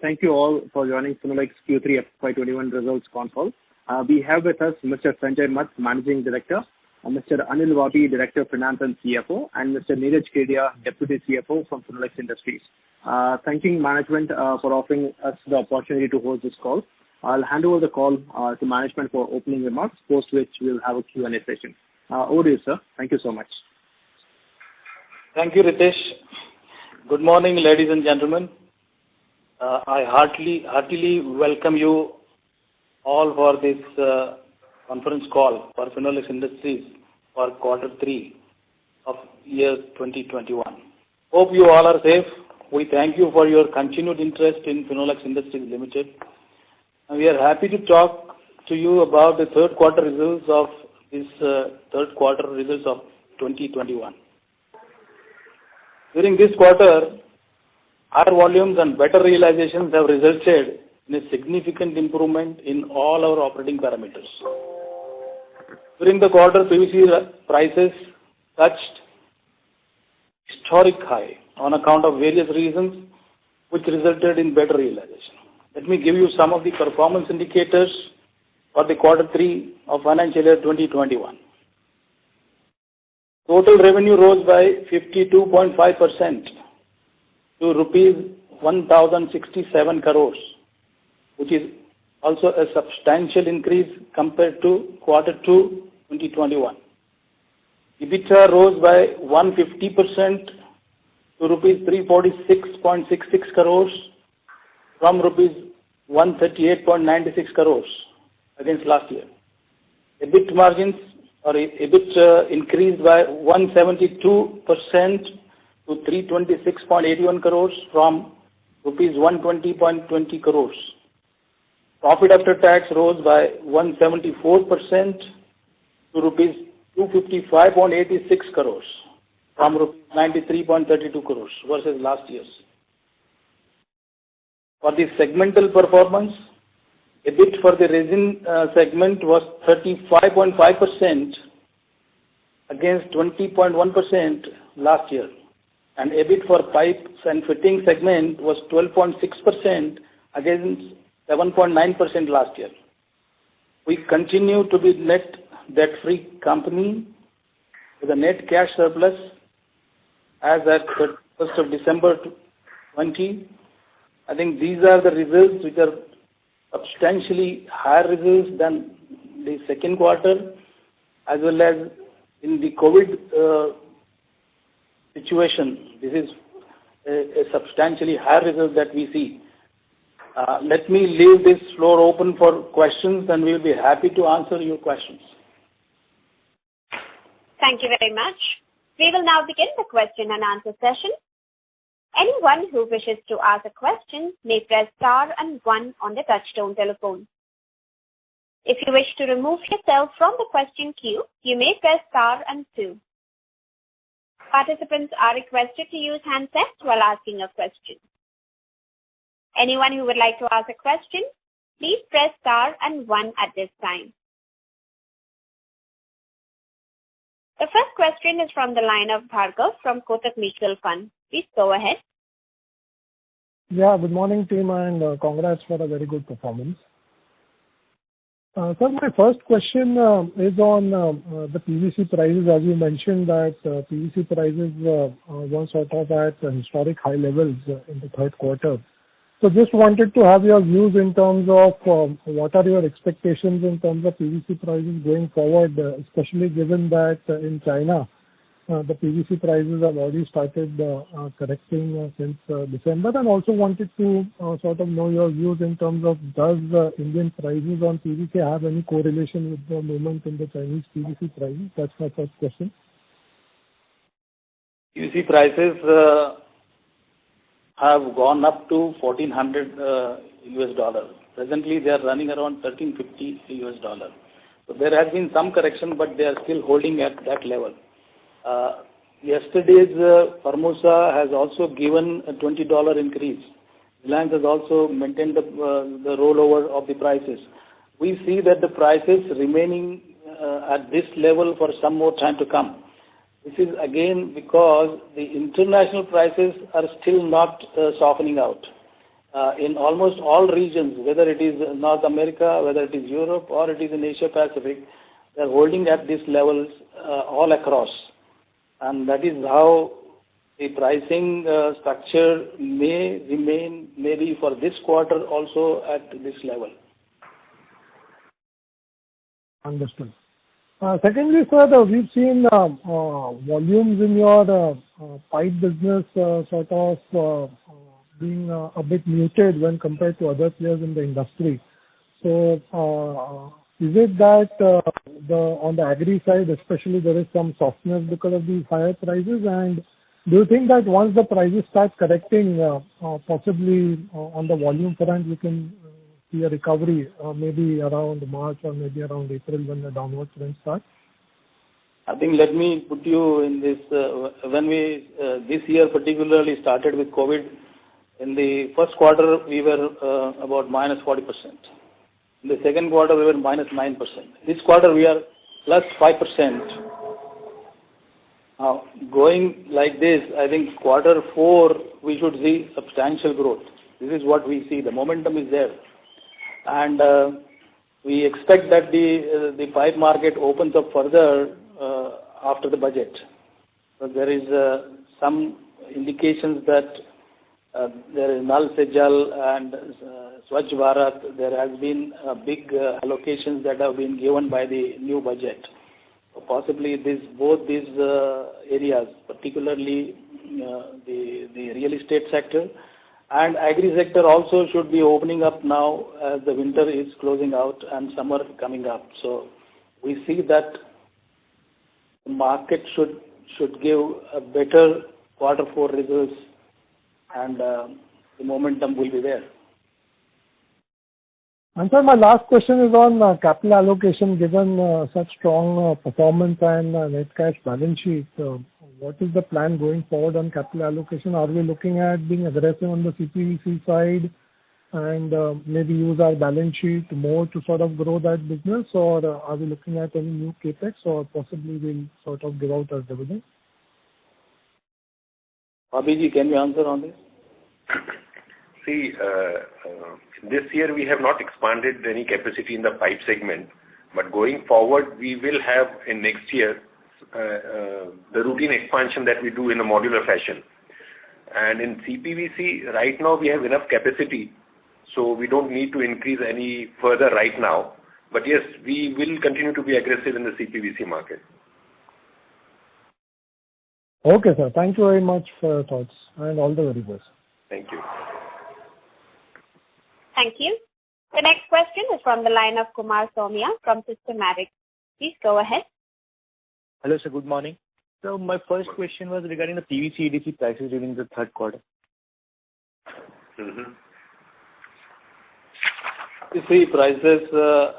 Thank you all for joining Finolex Q3 FY21 results call. We have with us Mr. Sanjay Math, Managing Director, Mr. Anil Vapi, Director of Finance and CFO, and Mr. Neeraj Kedia, Deputy CFO from Finolex Industries. Thanking management for offering us the opportunity to host this call. I'll hand over the call to management for opening remarks, post which we'll have a Q&A session. Over to you, sir. Thank you so much. Thank you, Ritesh. Good morning, ladies and gentlemen. I heartily welcome you all for this conference call for Finolex Industries for Q3 of year 2021. Hope you all are safe. We thank you for your continued interest in Finolex Industries Limited. And we are happy to talk to you about the third quarter results of 2021. During this quarter, higher volumes and better realizations have resulted in a significant improvement in all our operating parameters. During the quarter, PVC prices touched historic high on account of various reasons, which resulted in better realization. Let me give you some of the performance indicators for the Q3 of financial year 2021. Total revenue rose by 52.5% to rupees 1,067 crores, which is also a substantial increase compared to Q2 2021. EBITDA rose by 150% to rupees 346.66 crores from rupees 138.96 crores against last year. EBIT margins or EBIT increased by 172% to 326.81 crores from rupees 120.20 crores. Profit after tax rose by 174% to rupees 255.86 crores from rupees 93.32 crores versus last year's. For the segmental performance, EBIT for the resin segment was 35.5% against 20.1% last year, and EBIT for pipes and fitting segment was 12.6% against 7.9% last year. We continue to be net debt-free company with a net cash surplus as at 1st of December 2020. I think these are the results which are substantially higher results than the second quarter, as well as in the COVID situation. This is a substantially higher result that we see. Let me leave this floor open for questions, and we will be happy to answer your questions. Thank you very much. We will now begin the question and answer session. Anyone who wishes to ask a question may press star and 1 on the touchtone telephone. If you wish to remove yourself from the question queue, you may press star and 2. Participants are requested to use handsets while asking a question. Anyone who would like to ask a question, please press star and 1 at this time. The first question is from the line of Bhargav from Kotak Mutual Fund. Please go ahead. Yeah, good morning, team, and congrats for a very good performance. Sir, my first question is on the PVC prices. As you mentioned that PVC prices were sort of at historic high levels in the third quarter. So just wanted to have your views in terms of what are your expectations in terms of PVC prices going forward, especially given that in China, the PVC prices have already started correcting since December, and also wanted to sort of know your views in terms of does Indian prices on PVC have any correlation with the movement in the Chinese PVC prices? That's my first question. PVC prices have gone up to $1,400 US. Presently, they are running around $1,350 US. So there has been some correction, but they are still holding at that level. Yesterday's Formosa has also given a $20 increase. Reliance has also maintained the rollover of the prices. We see that the prices remaining at this level for some more time to come. This is again because the international prices are still not softening out. in almost all regions, whether it is North America, whether it is Europe, or it is in Asia Pacific, they are holding at these levels all across. And that is how the pricing structure may remain maybe for this quarter also at this level. Understood. Secondly, sir, we've seen volumes in your pipe business sort of being a bit muted when compared to other players in the industry. So, is it that on the agri side, especially, there is some softness because of these higher prices? And do you think that once the prices start correcting, possibly on the volume front, we can see a recovery, maybe around March or maybe around April when the downward trend starts? I think let me put you in this. When we this year particularly started with COVID, in the first quarter we were about minus 40%. In the second quarter we were minus 9%. This quarter we are plus 5%. Now, going like this, I think quarter 4 we should see substantial growth. This is what we see. The momentum is there. And we expect that the pipe market opens up further after the budget. So there is some indications that there is Nal Se Jal and Swachh Bharat. There has been big allocations that have been given by the new budget. So possibly both these areas, particularly the real estate sector and agri sector, also should be opening up now as the winter is closing out and summer coming up. So we see that the market should give a better quarter 4 results, and the momentum will be there. And sir, my last question is on capital allocation. Given such strong performance and net cash balance sheet, what is the plan going forward on capital allocation? Are we looking at being aggressive on the CPVC side and maybe use our balance sheet more to sort of grow that business, or are we looking at any new capex, or possibly we'll sort of give out our dividends? Abhijit, can you answer on this? See, this year we have not expanded any capacity in the pipe segment, but going forward we will have in next year the routine expansion that we do in a modular fashion. And in CPVC, right now we have enough capacity, so we don't need to increase any further right now. But yes, we will continue to be aggressive in the CPVC market. Okay, sir. Thank you very much for your thoughts and all the very best. Thank you. Thank you. The next question is from the line of Kumar Somia from Systematix. Please go ahead. Hello, sir. Good morning. So my first question was regarding the PVC EDC prices during the third quarter. Mm-hmm. You see, prices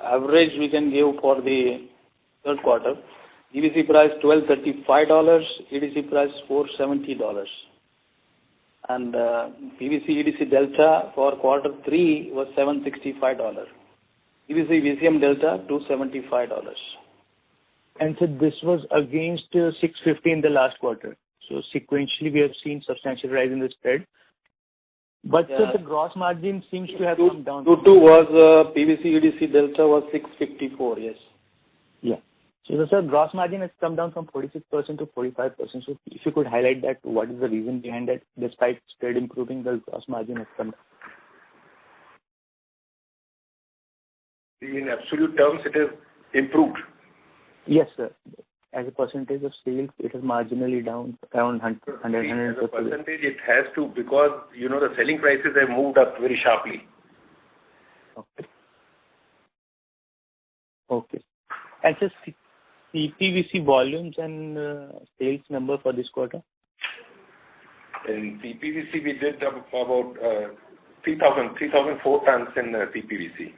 average we can give for the third quarter. PVC price $1,235, EDC price $470. And PVC EDC delta for quarter 3 was $765. PVC VCM delta $275. And so this was against 650 in the last quarter. So sequentially we have seen substantial rise in the spread. But Yeah. so the gross margin seems to have come down. Q2 was PVC EDC delta was 654, yes. Yeah. So the gross margin has come down from 46% to 45%. So if you could highlight that, what is the reason behind that? Despite spread improving, the gross margin has come down. In absolute terms, it has improved. Yes, sir. As a percentage of sales, it is marginally down around 100. As a percentage, it has to, because, the selling prices have moved up very sharply. Okay. Okay. And just CPVC volumes and sales number for this quarter? In CPVC, we did about 3,004 tons in CPVC.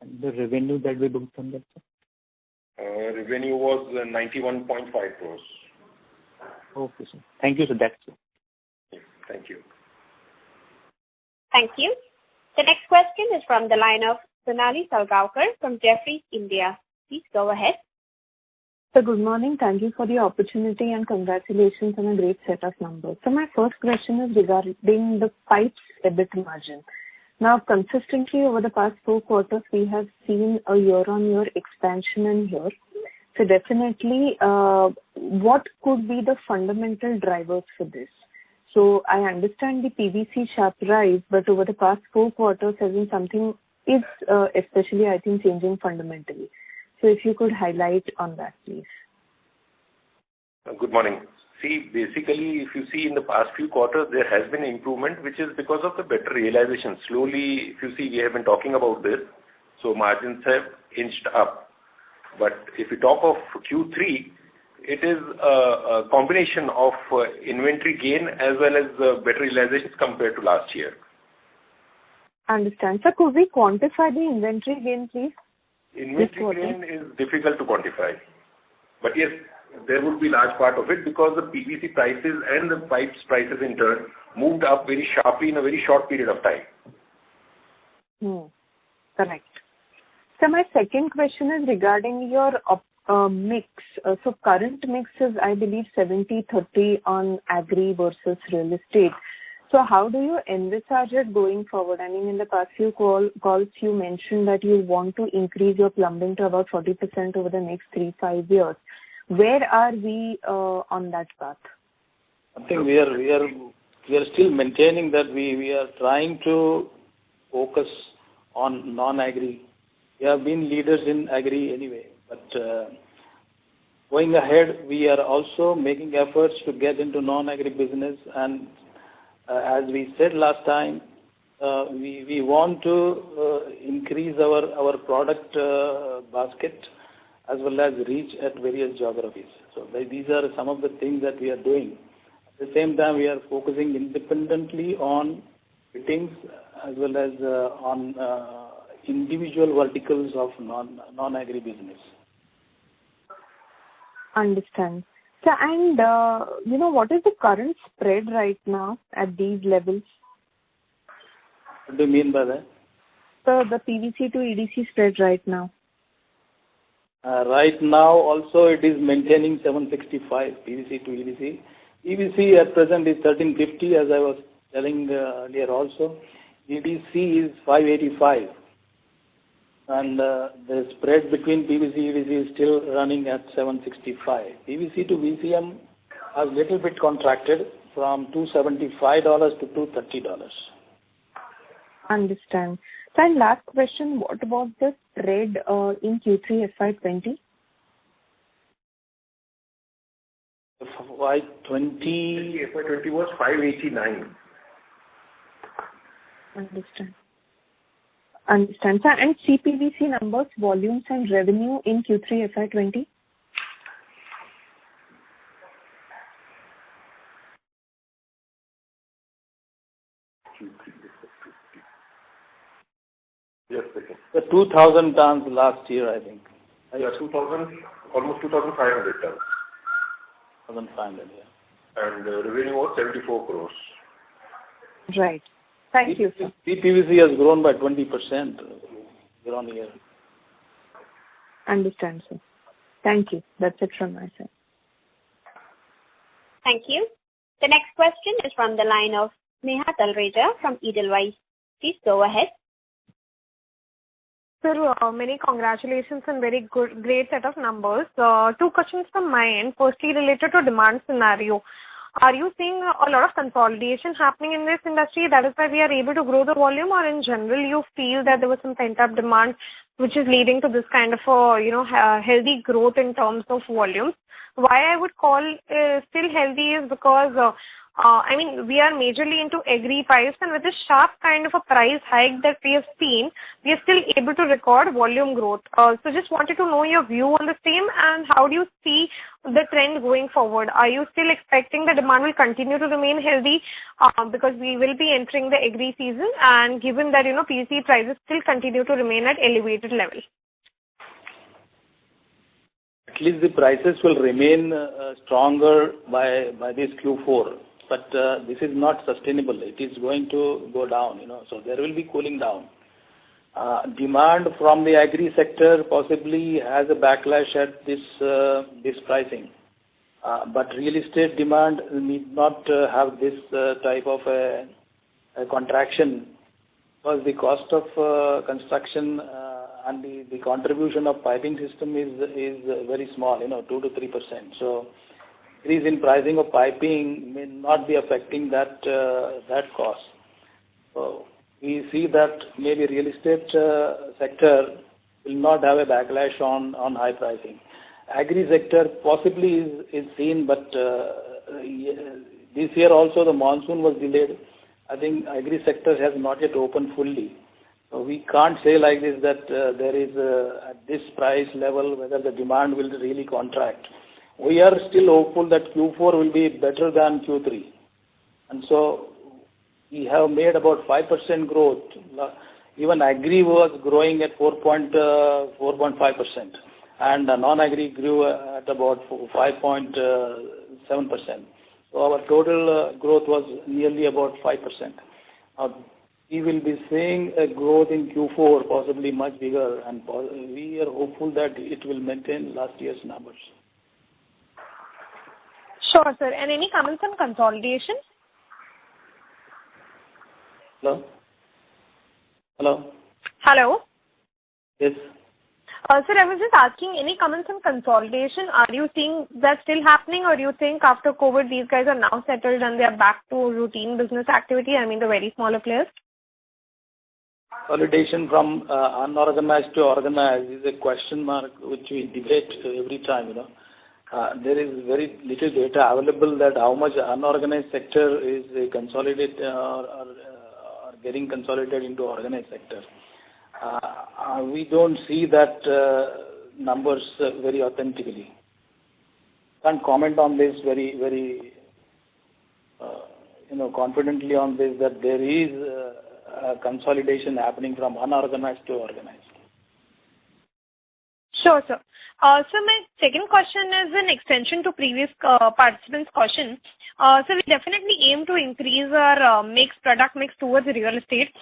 And the revenue that we booked from that, sir? Revenue was 91.5 crores. Okay, sir. Thank you, sir. That's it. Thank you. Thank you. The next question is from the line of Sonali Salgaonkar from Jefferies India. Please go ahead. So good morning. Thank you for the opportunity and congratulations on a great set of numbers. So my first question is regarding the pipes EBIT margin. Now, consistently over the past 4 quarters, we have seen a year-on-year expansion in here. So definitely, what could be the fundamental drivers for this? So I understand the PVC sharp rise, but over the past 4 quarters, has been something is especially, I think, changing fundamentally. So if you could highlight on that, please. Good morning. See, basically, if you see in the past few quarters, there has been improvement, which is because of the better realization. Slowly, if you see, we have been talking about this, so margins have inched up. But if you talk of Q3, it is a combination of inventory gain as well as better realizations compared to last year. Understand. So could we quantify the inventory gain, please? Inventory gain is difficult to quantify. But yes, there would be large part of it because the PVC prices and the pipes prices in turn moved up very sharply in a very short period of time. Correct. So my second question is regarding your mix. So current mix is, I believe, 70-30 on agri versus real estate. So how do you envisage it going forward? I mean, in the past few calls, you mentioned that you want to increase your plumbing to about 40% over the next 3-5 years. Where are we on that path? I think we are still maintaining that we are trying to focus on non-agri. We have been leaders in agri anyway, but going ahead, we are also making efforts to get into non-agri business. And as we said last time, we want to increase our product basket as well as reach at various geographies. So these are some of the things that we are doing. At the same time, we are focusing independently on fittings as well as on individual verticals of non-agri business. Understand. So, and what is the current spread right now at these levels? What do you mean by that? So the PVC to EDC spread right now. Right now, also it is maintaining 765 PVC to EDC. PVC at present is 1350, as I was telling earlier also. EDC is 585. And the spread between PVC and EDC is still running at 765. PVC to VCM has little bit contracted from $275 to $230. Understand. So, and last question, what about the spread in Q3 FY20? FY20 was 589. Understand. Sir, and CPVC numbers, volumes and revenue in Q3 FY20? Yes, okay. The 2,000 tons last year, I think. Yeah, 2,000, almost 2,500 tons. 2,500, yeah. And revenue was 74 crores. Right. Thank you, sir. CPVC has grown by 20% year on year. Understand, sir. Thank you. That's it from my side. Thank you. The next question is from the line of Neha Talreja from Edelweiss. Please go ahead. Sir, many congratulations and great set of numbers. 2 questions from my end. Firstly, related to demand scenario. Are you seeing a lot of consolidation happening in this industry? That is why we are able to grow the volume, or in general you feel that there was some pent-up demand which is leading to this kind of healthy growth in terms of volumes? Why I would call still healthy is because we are majorly into agri pipes, and with this sharp kind of a price hike that we have seen, we are still able to record volume growth. So just wanted to know your view on the same, and how do you see the trend going forward? Are you still expecting the demand will continue to remain healthy because we will be entering the agri season, and given that PVC prices still continue to remain at elevated levels? At least the prices will remain stronger by this Q4. But this is not sustainable. It is going to go down, so there will be cooling down. Demand from the agri sector possibly has a backlash at this pricing. But real estate demand need not have this type of a contraction, because the cost of construction and the contribution of piping system is very small, 2 to 3%. So increase in pricing of piping may not be affecting that cost. So we see that maybe real estate sector will not have a backlash on high pricing. Agri sector possibly is seen, but this year also the monsoon was delayed. I think agri sector has not yet opened fully. So we can't say like this that there is at this price level whether the demand will really contract. We are still hopeful that Q4 will be better than Q3. And so we have made about 5% growth. Even agri was growing at 4.5%. And non-agri grew at about 5.7%. So our total growth was nearly about 5%. We will be seeing a growth in Q4, possibly much bigger, and we are hopeful that it will maintain last year's numbers. Sure, sir. And any comments on consolidation? Hello? Hello? Hello? Yes. Sir, I was just asking, any comments on consolidation? Are you seeing that still happening, or do you think after COVID these guys are now settled and they are back to routine business activity? I mean the very smaller players. Consolidation from unorganized to organized is a question mark which we debate every time. There is very little data available that how much unorganized sector is consolidated or getting consolidated into organized sector. We don't see that numbers very authentically. Can't comment on this very confidently on this that there is consolidation happening from unorganized to organized. Sure, sir. So my second question is an extension to previous participants' question. So we definitely aim to increase our product mix towards real estate.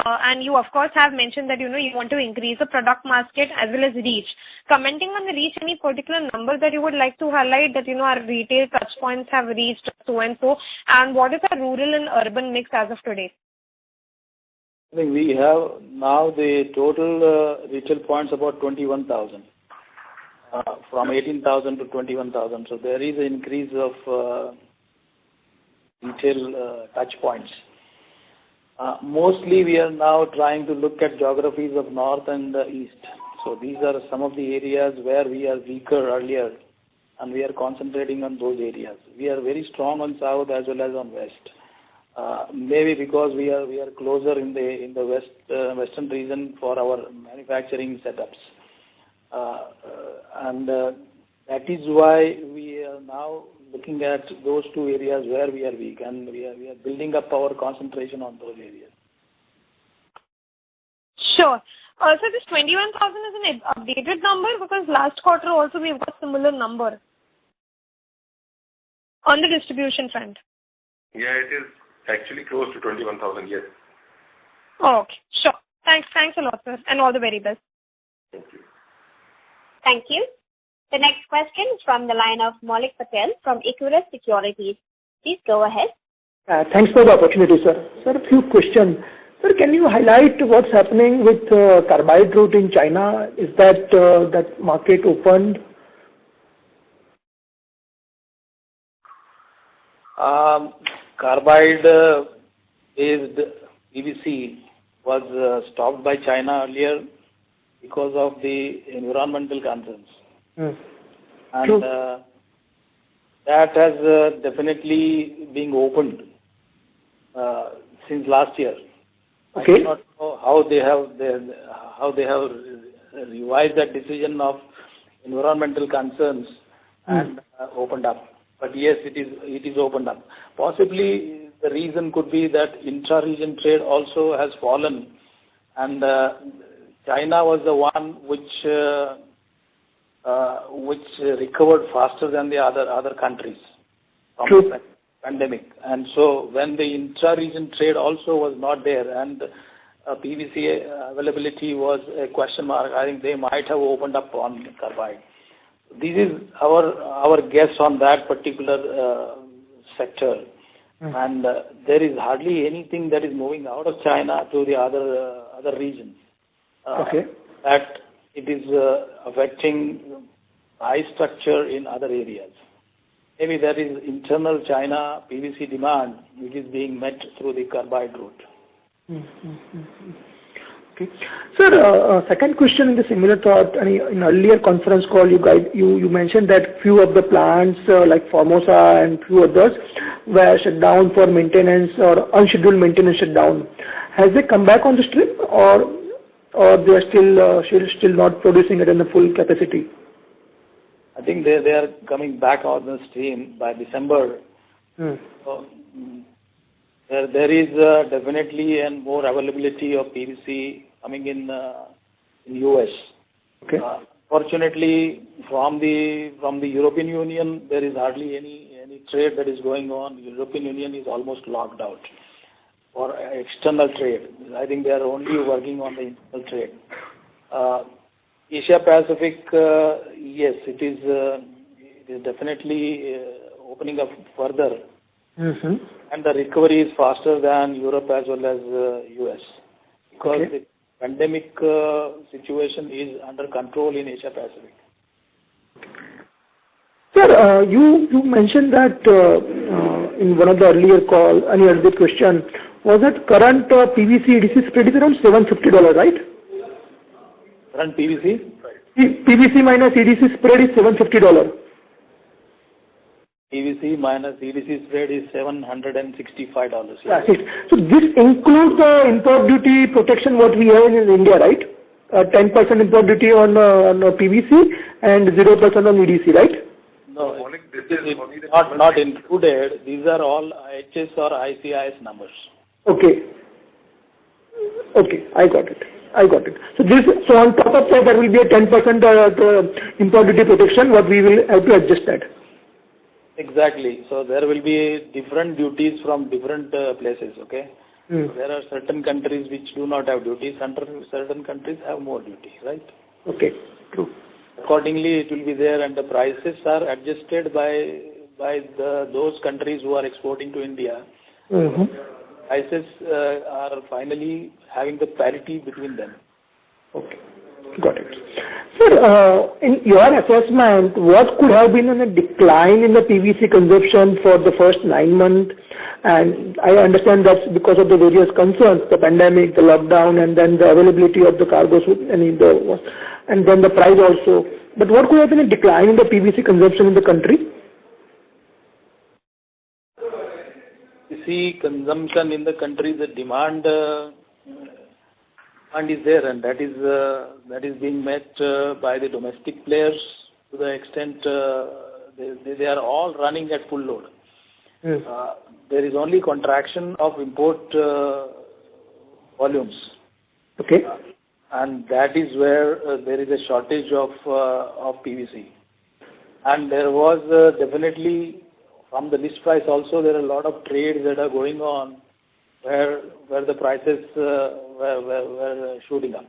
And you, of course, have mentioned that, you want to increase the product basket as well as reach. Commenting on the reach, any particular number that you would like to highlight that, our retail touch points have reached so and so, and what is our rural and urban mix as of today? I think we have now the total retail points about 21,000, from 18,000 to 21,000. So there is an increase of retail touch points. Mostly we are now trying to look at geographies of north and east. So these are some of the areas where we are weaker earlier, and we are concentrating on those areas. We are very strong on south as well as on west. Maybe because we are closer in the western region for our manufacturing setups, and that is why we are now looking at those two areas where we are weak, and we are building up our concentration on those areas. Sure. So this 21,000 is an updated number, because last quarter also we've got similar number on the distribution front. Yeah, it is actually close to 21,000, yes. Oh, okay, sure. Thanks a lot, sir, and all the very best. Thank you. Thank you. The next question is from the line of Maulik Patel from Equirus Securities. Please go ahead. Thanks for the opportunity, sir. Sir, a few questions. Sir, can you highlight what's happening with carbide route in China? Is that market opened? Carbide-based PVC was stopped by China earlier because of the environmental concerns. And that has definitely been opened since last year. Okay. I do not know how they have revised that decision of environmental concerns and opened up. But yes, it is opened up. Possibly the reason could be that intra-region trade also has fallen, and China was the one which recovered faster than the other countries from the pandemic. And so when the intra-region trade also was not there, and PVC availability was a question mark. I think they might have opened up on carbide. This is our guess on that particular sector. And there is hardly anything that is moving out of China to the other regions. That it is affecting price structure in other areas. Maybe there is internal China PVC demand which is being met through the carbide route. Okay. Sir, second question in the similar thought. In earlier conference call, you mentioned that few of the plants like Formosa and few others were shut down for maintenance or unscheduled maintenance shutdown. Has they come back on the stream, or they are still not producing it in the full capacity? I think they are coming back on the stream by December. So, there is definitely and more availability of PVC coming in US. Okay. Fortunately, from the European Union, there is hardly any trade that is going on. The European Union is almost locked out for external trade. I think they are only working on the internal trade. Asia Pacific, yes, it is definitely opening up further. And the recovery is faster than Europe as well as US, because the pandemic situation is under control in Asia Pacific. Sir, you mentioned that in one of the earlier question, was that current PVC EDC spread is around $750, right? Current PVC? PVC minus EDC spread is $750. PVC minus EDC spread is $765. Yeah, so this includes the import duty protection what we have in India, right? 10% import duty on PVC and 0% on EDC, right? No, it is not included. These are all HS or ICIS numbers. Okay, I got it. So on top of that, there will be a 10% import duty protection. What we will have to adjust that. Exactly. So there will be different duties from different places. Okay. There are certain countries which do not have duties. Certain countries have more duty. Right. Okay. True. Accordingly, it will be there, and the prices are adjusted by those countries who are exporting to India. Prices are finally having the parity between them. Okay, got it. Sir, in your assessment, what could have been a decline in the PVC consumption for the first 9 months? And I understand that's because of the various concerns, the pandemic, the lockdown, and then the availability of the cargoes, and then the price also. But what could have been a decline in the PVC consumption in the country? PVC consumption in the country, the demand is there, and that is being met by the domestic players to the extent they are all running at full load. There is only contraction of import volumes. Okay. And that is where there is a shortage of PVC. And there was definitely, from the list price also, there are a lot of trades that are going on where the prices were shooting up.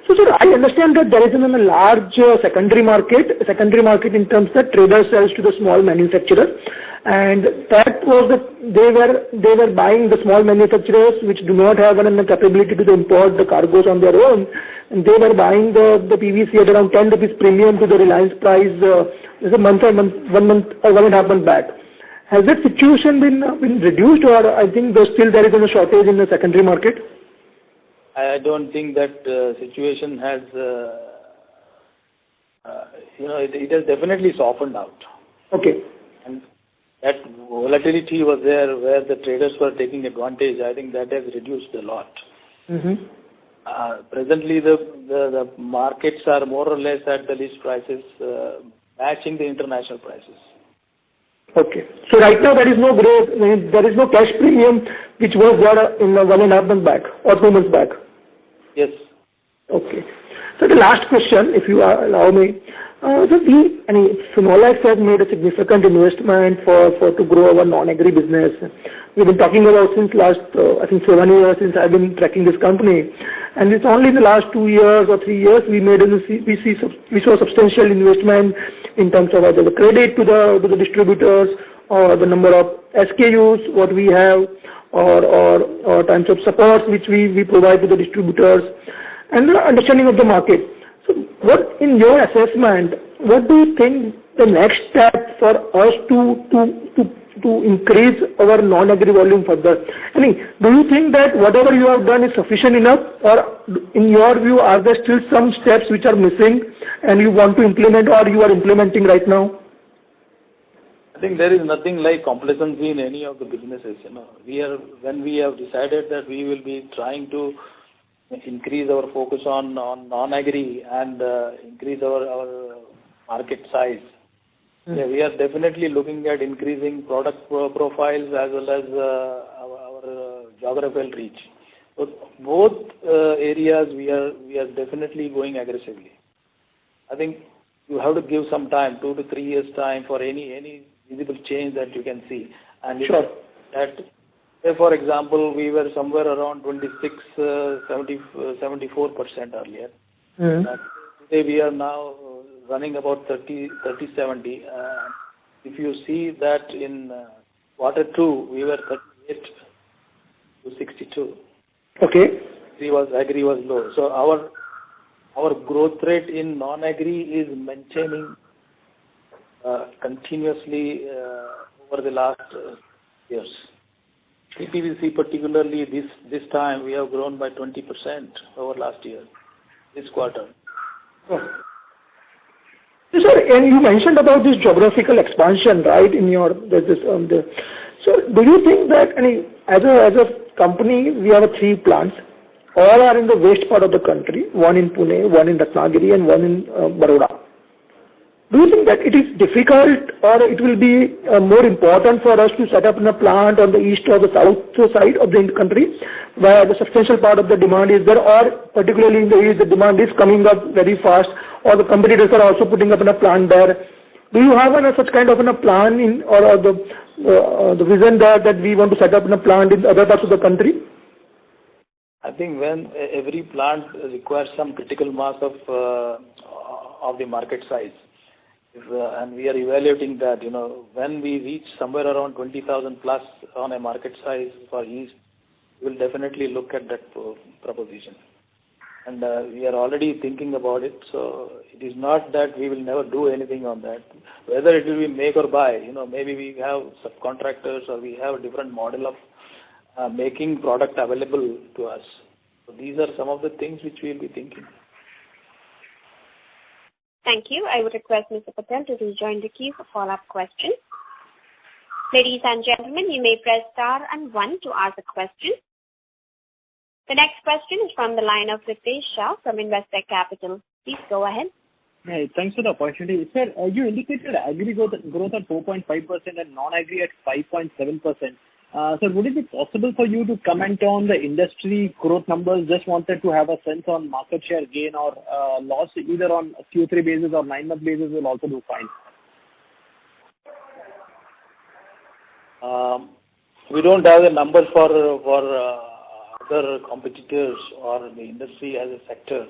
So, sir, I understand that there is a large secondary market in terms that traders sells to the small manufacturers, and that was they were buying the small manufacturers which do not have an capability to import the cargoes on their own, and they were buying the PVC at around 10 rupees premium to the Reliance price one and a half month back. Has that situation been reduced, or I think still there is a shortage in the secondary market? I don't think that situation has, it has definitely softened out. Okay. And that volatility was there where the traders were taking advantage. I think that has reduced a lot. Presently, the markets are more or less at the list prices, matching the international prices. Okay. So right now there is no cash premium which was there in 1.5 months back or 2 months back. Yes. Okay. So the last question, if you allow me, Finolex has made a significant investment to grow our non-agri business. We've been talking about since last, I think 7 years since I've been tracking this company. And it's only in the last 2 years or 3 years we saw substantial investment in terms of either the credit to the distributors or the number of SKUs what we have or types of support which we provide to the distributors and the understanding of the market. So what, in your assessment, what do you think the next step for us to increase our non-agri volume further? I mean, do you think that whatever you have done is sufficient enough, or in your view, are there still some steps which are missing and you want to implement or you are implementing right now? I think there is nothing like complacency in any of the businesses. When we have decided that we will be trying to increase our focus on non-agri and increase our market size. Yeah, we are definitely looking at increasing product profiles as well as our geographical reach. So both areas we are definitely going aggressively. I think you have to give some time, 2 to 3 years time for any visible change that you can see. And sure. Say for example, we were somewhere around 74% earlier. Today we are now running about 30-70. If you see that in Q2, we were 38 to 62. Okay. Agri was low. So our growth rate in non-agri is maintaining continuously over the last years. CPVC particularly this time we have grown by 20% over last year, this quarter. Oh. Sir, and you mentioned about this geographical expansion, right? So, do you think that as a company we have 3 plants, all are in the west part of the country, one in Pune, one in Ratnagiri, and one in Baroda? Do you think that it is difficult or it will be more important for us to set up a plant on the east or the south side of the country where the substantial part of the demand is there, or particularly in the east the demand is coming up very fast, or the competitors are also putting up in a plant there? Do you have such kind of a plan in or the vision that we want to set up in a plant in other parts of the country? I think when every plant requires some critical mass of the market size. And we are evaluating that, when we reach somewhere around 20,000 plus on a market size for East, we will definitely look at that proposition. And we are already thinking about it. So it is not that we will never do anything on that. Whether it will be make or buy, maybe we have subcontractors or we have a different model of making product available to us. So these are some of the things which we will be thinking. Thank you. I would request Mr. Patel to rejoin the queue for follow-up questions. Ladies and gentlemen, you may press star and 1 to ask a question. The next question is from the line of Ritesh Shah from Investec Capital. Please go ahead. Hey, thanks for the opportunity. Sir, you indicated agri growth at 4.5% and non-agri at 5.7%. Sir, would it be possible for you to comment on the industry growth numbers? Just wanted to have a sense on market share gain or loss, either on a Q3 basis or 9-month basis will also do fine. We don't have the numbers for other competitors or the industry as a sector.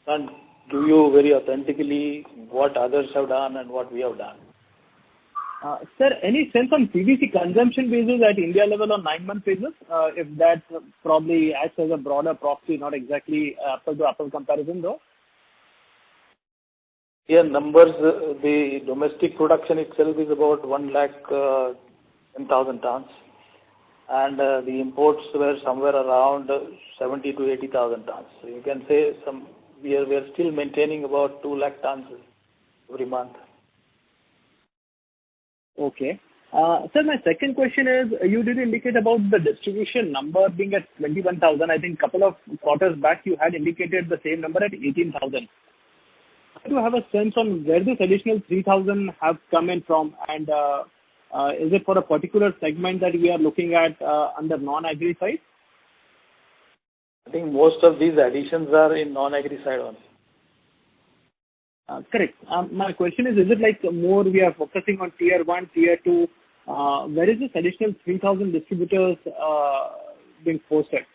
Can't give you very authentically what others have done and what we have done. Sir, any sense on PVC consumption basis at India level on 9-month basis? If that probably acts as a broader proxy, not exactly apple to apple comparison though? Yeah, numbers, the domestic production itself is about 1,10,000 tons. And the imports were somewhere around 70 to 80,000 tons. So you can say we are still maintaining about 2 lakh tons every month. Okay. Sir, my second question is, you did indicate about the distribution number being at 21,000. I think couple of quarters back you had indicated the same number at 18,000. Do you have a sense on where this additional 3,000 have come in from, and is it for a particular segment that we are looking at under non-agri side? I think most of these additions are in non-agri side only. Correct. My question is it like more we are focusing on tier 1, tier 2? Where is this additional 3,000 distributors being posted?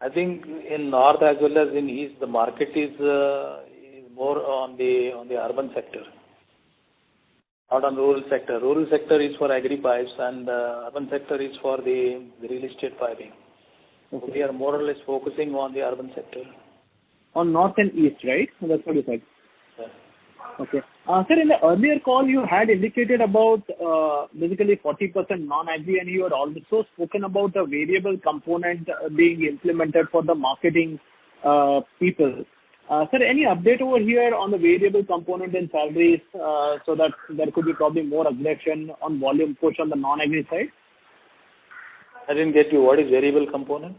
I think in north as well as in east, the market is more on the urban sector, not on rural sector. Rural sector is for agri pipes and urban sector is for the real estate piping. Okay. So we are more or less focusing on the urban sector. On north and east, right? That's what you said. Yeah. Okay. Sir, in the earlier call, you had indicated about basically 40% non-agri, and you had also spoken about the variable component being implemented for the marketing people. Sir, any update over here on the variable component in salaries so that there could be probably more aggression on volume push on the non-agri side? I didn't get you. What is variable component?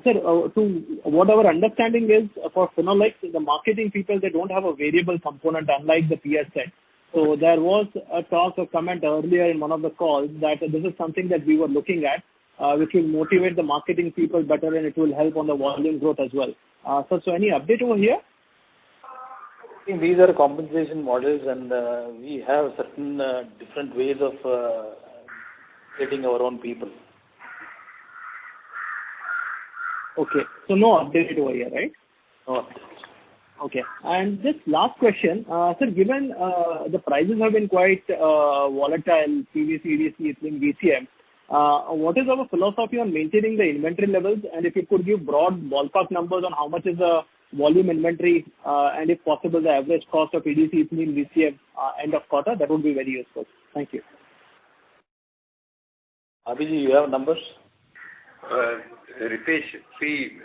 Sir, to what our understanding is for Phenolics, the marketing people, they don't have a variable component unlike the PS set. So there was a talk or comment earlier in one of the calls that this is something that we were looking at, which will motivate the marketing people better and it will help on the volume growth as well. So any update over here? I think these are compensation models and we have certain different ways of getting our own people. Okay. So no update over here, right? No update. Okay. And just last question, sir, given the prices have been quite volatile, PVC, EDC, ethylene, VCM, what is our philosophy on maintaining the inventory levels? And if you could give broad ballpark numbers on how much is the volume inventory and if possible the average cost of EDC, ethylene, VCM end of quarter, that would be very useful. Thank you. Abhiji, you have numbers? Ritesh, see,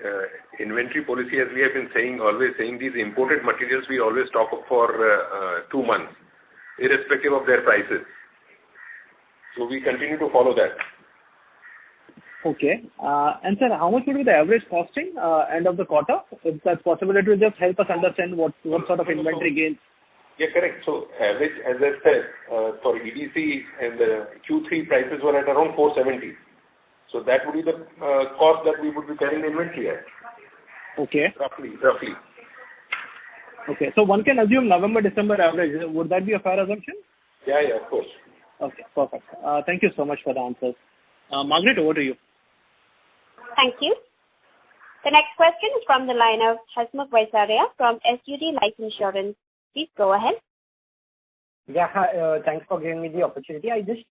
inventory policy, as we have been saying, always saying, these imported materials we always stock up for 2 months, irrespective of their prices. So we continue to follow that. Okay. And sir, how much would be the average costing end of the quarter? If that's possible, it will just help us understand what sort of inventory gains. Yeah, correct. So average, as I said, for EDC and the Q3 prices were at around 470. So that would be the cost that we would be carrying inventory at. Okay. Roughly. Okay. So one can assume November, December average. Would that be a fair assumption? Yeah, of course. Okay, perfect. Thank you so much for the answers. Margaret, over to you. Thank you. The next question is from the line of Hasmukh Vaisaria from SUD Life Insurance. Please go ahead. Yeah, thanks for giving me the opportunity. I just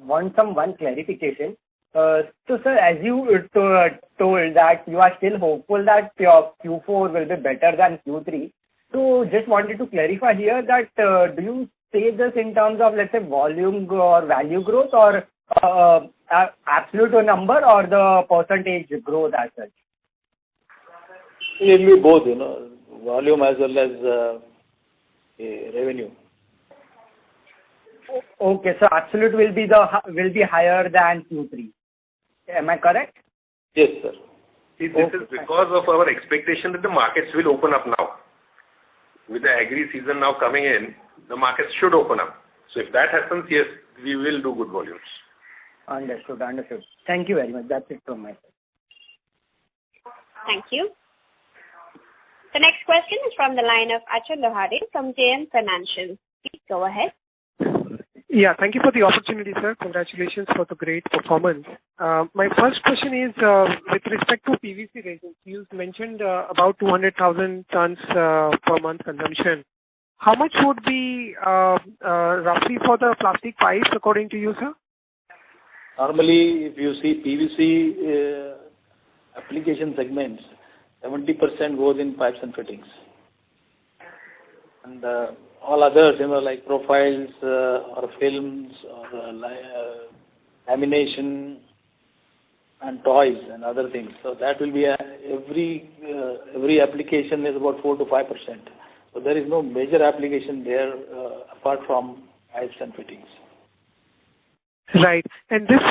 want one clarification. So, sir, as you told that you are still hopeful that your Q4 will be better than Q3. So, just wanted to clarify here that do you say this in terms of, let's say, volume or value growth or absolute number or the percentage growth as such? It will be both, volume as well as revenue. Okay, so absolute will be higher than Q3. Am I correct? Yes, sir. See, this is because of our expectation that the markets will open up now. With the agri season now coming in, the markets should open up. So if that happens, yes, we will do good volumes. Understood. Thank you very much. That's it from my side. Thank you. The next question is from the line of Achal Lohade from JM Financial. Please go ahead. Yeah, thank you for the opportunity, sir. Congratulations for the great performance. My first question is with respect to PVC resins. You mentioned about 200,000 tons per month consumption. How much would be roughly for the plastic pipes according to you, sir? Normally, if you see PVC application segments, 70% goes in pipes and fittings. And all others, like profiles or films or lamination and toys and other things. So that will be every application is about 4 to 5%. So there is no major application there apart from pipes and fittings. Right. And this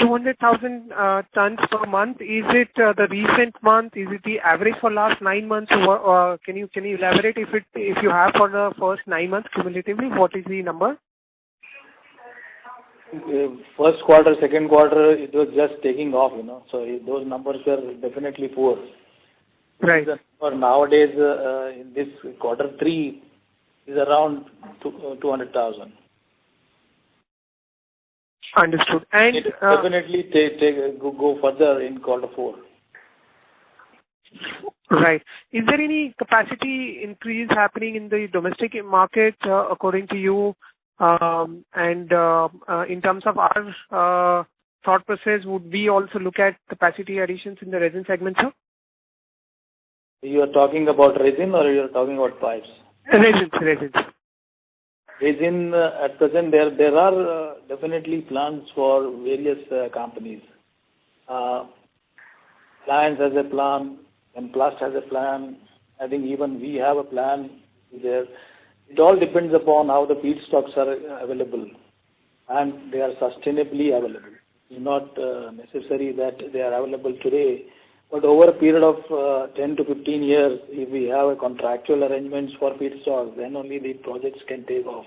200,000 tons per month, is it the recent month? Is it the average for last 9 months? Can you elaborate if you have for the first 9 months cumulatively? What is the number? First quarter, second quarter, it was just taking off, So those numbers were definitely poor. Right. For nowadays, in this quarter 3 is around 200,000. Understood. And it definitely go further in quarter 4. Right. Is there any capacity increase happening in the domestic market, according to you? And in terms of our thought process, would we also look at capacity additions in the resin segment, sir? You are talking about resin or you are talking about pipes? Resins. Resin, at present, there are definitely plans for various companies. Clients has a plan, and Plast has a plan. I think even we have a plan there. It all depends upon how the feedstocks are available, and they are sustainably available. It's not necessary that they are available today, but over a period of 10 to 15 years, if we have a contractual arrangements for feedstocks, then only the projects can take off.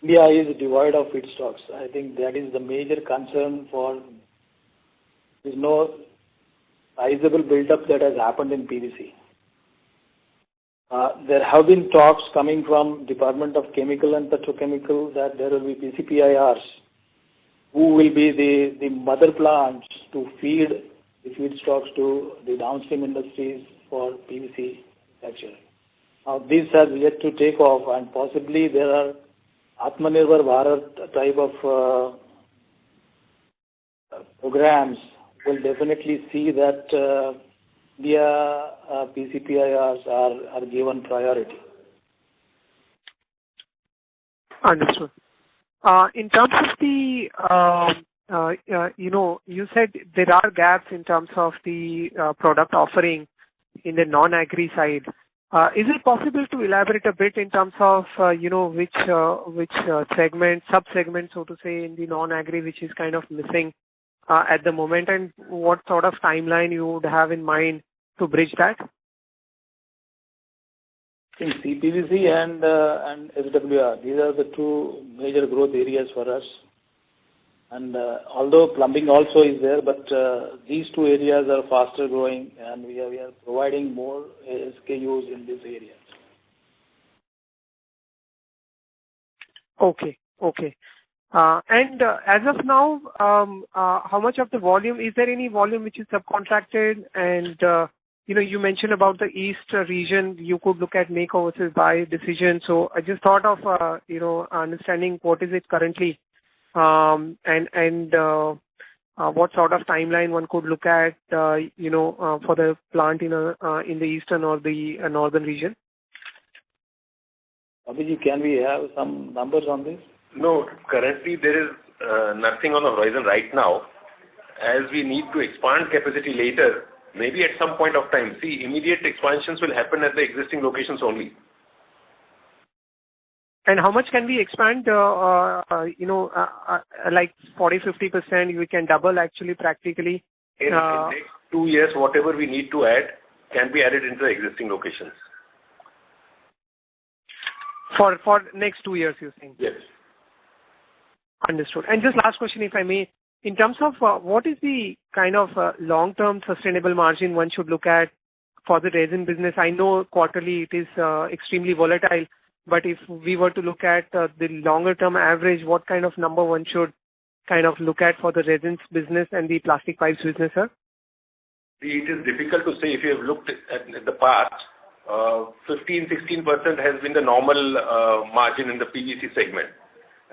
India is devoid of feedstocks. I think that is the major concern for. There is no sizable build-up that has happened in PVC. There have been talks coming from Department of Chemical and Petrochemical that there will be PCPIRs who will be the mother plants to feed the feedstocks to the downstream industries for PVC manufacture. Now, this has yet to take off, and possibly there are Atmanirbhar Bharat type of programs will definitely see that India PCPIRs are given priority. Understood. In terms of the, you said there are gaps in terms of the product offering in the non-agri side. Is it possible to elaborate a bit in terms of, which segment, sub-segment, so to say, in the non-agri, which is kind of missing at the moment, and what sort of timeline you would have in mind to bridge that? I think CPVC and SWR, these are the two major growth areas for us. And although plumbing also is there, but these two areas are faster growing, and we are providing more SKUs in this area. Okay. And as of now, how much of the volume, is there any volume which is subcontracted? And, you mentioned about the East region, you could look at make or versus buy decision. So I just thought of, understanding what is it currently, and what sort of timeline one could look at, for the plant in the eastern or the northern region. Abhijit, can we have some numbers on this? No, currently there is nothing on the horizon right now. As we need to expand capacity later, maybe at some point of time. See, immediate expansions will happen at the existing locations only. And how much can we expand, like 40-50%, we can double actually practically? In next 2 years, whatever we need to add can be added into the existing locations. For next 2 years, you're saying? Yes. Understood. And just last question, if I may. In terms of what is the kind of long-term sustainable margin one should look at for the resin business? I know quarterly it is extremely volatile, but if we were to look at the longer-term average, what kind of number one should kind of look at for the resins business and the plastic pipes business, sir? See, it is difficult to say. If you have looked at the past, 15-16% has been the normal margin in the PVC segment.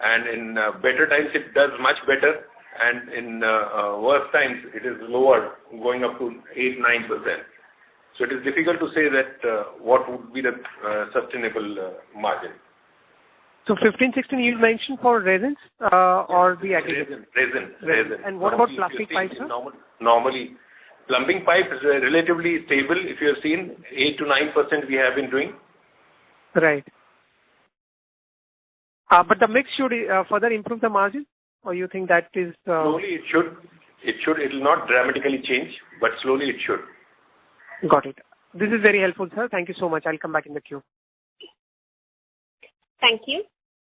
And in better times, it does much better. And in worse times, it is lower, going up to 8-9%. So it is difficult to say that what would be the sustainable margin. So 15-16 you mentioned for resins or the aggregate? Resin. And what about plastic pipes, sir? Normally, plumbing pipes is relatively stable. If you have seen, 8-9% we have been doing. Right. But the mix should further improve the margin? Or you think that is... Slowly it should. It will not dramatically change, but slowly it should. Got it. This is very helpful, sir. Thank you so much. I'll come back in the queue. Thank you.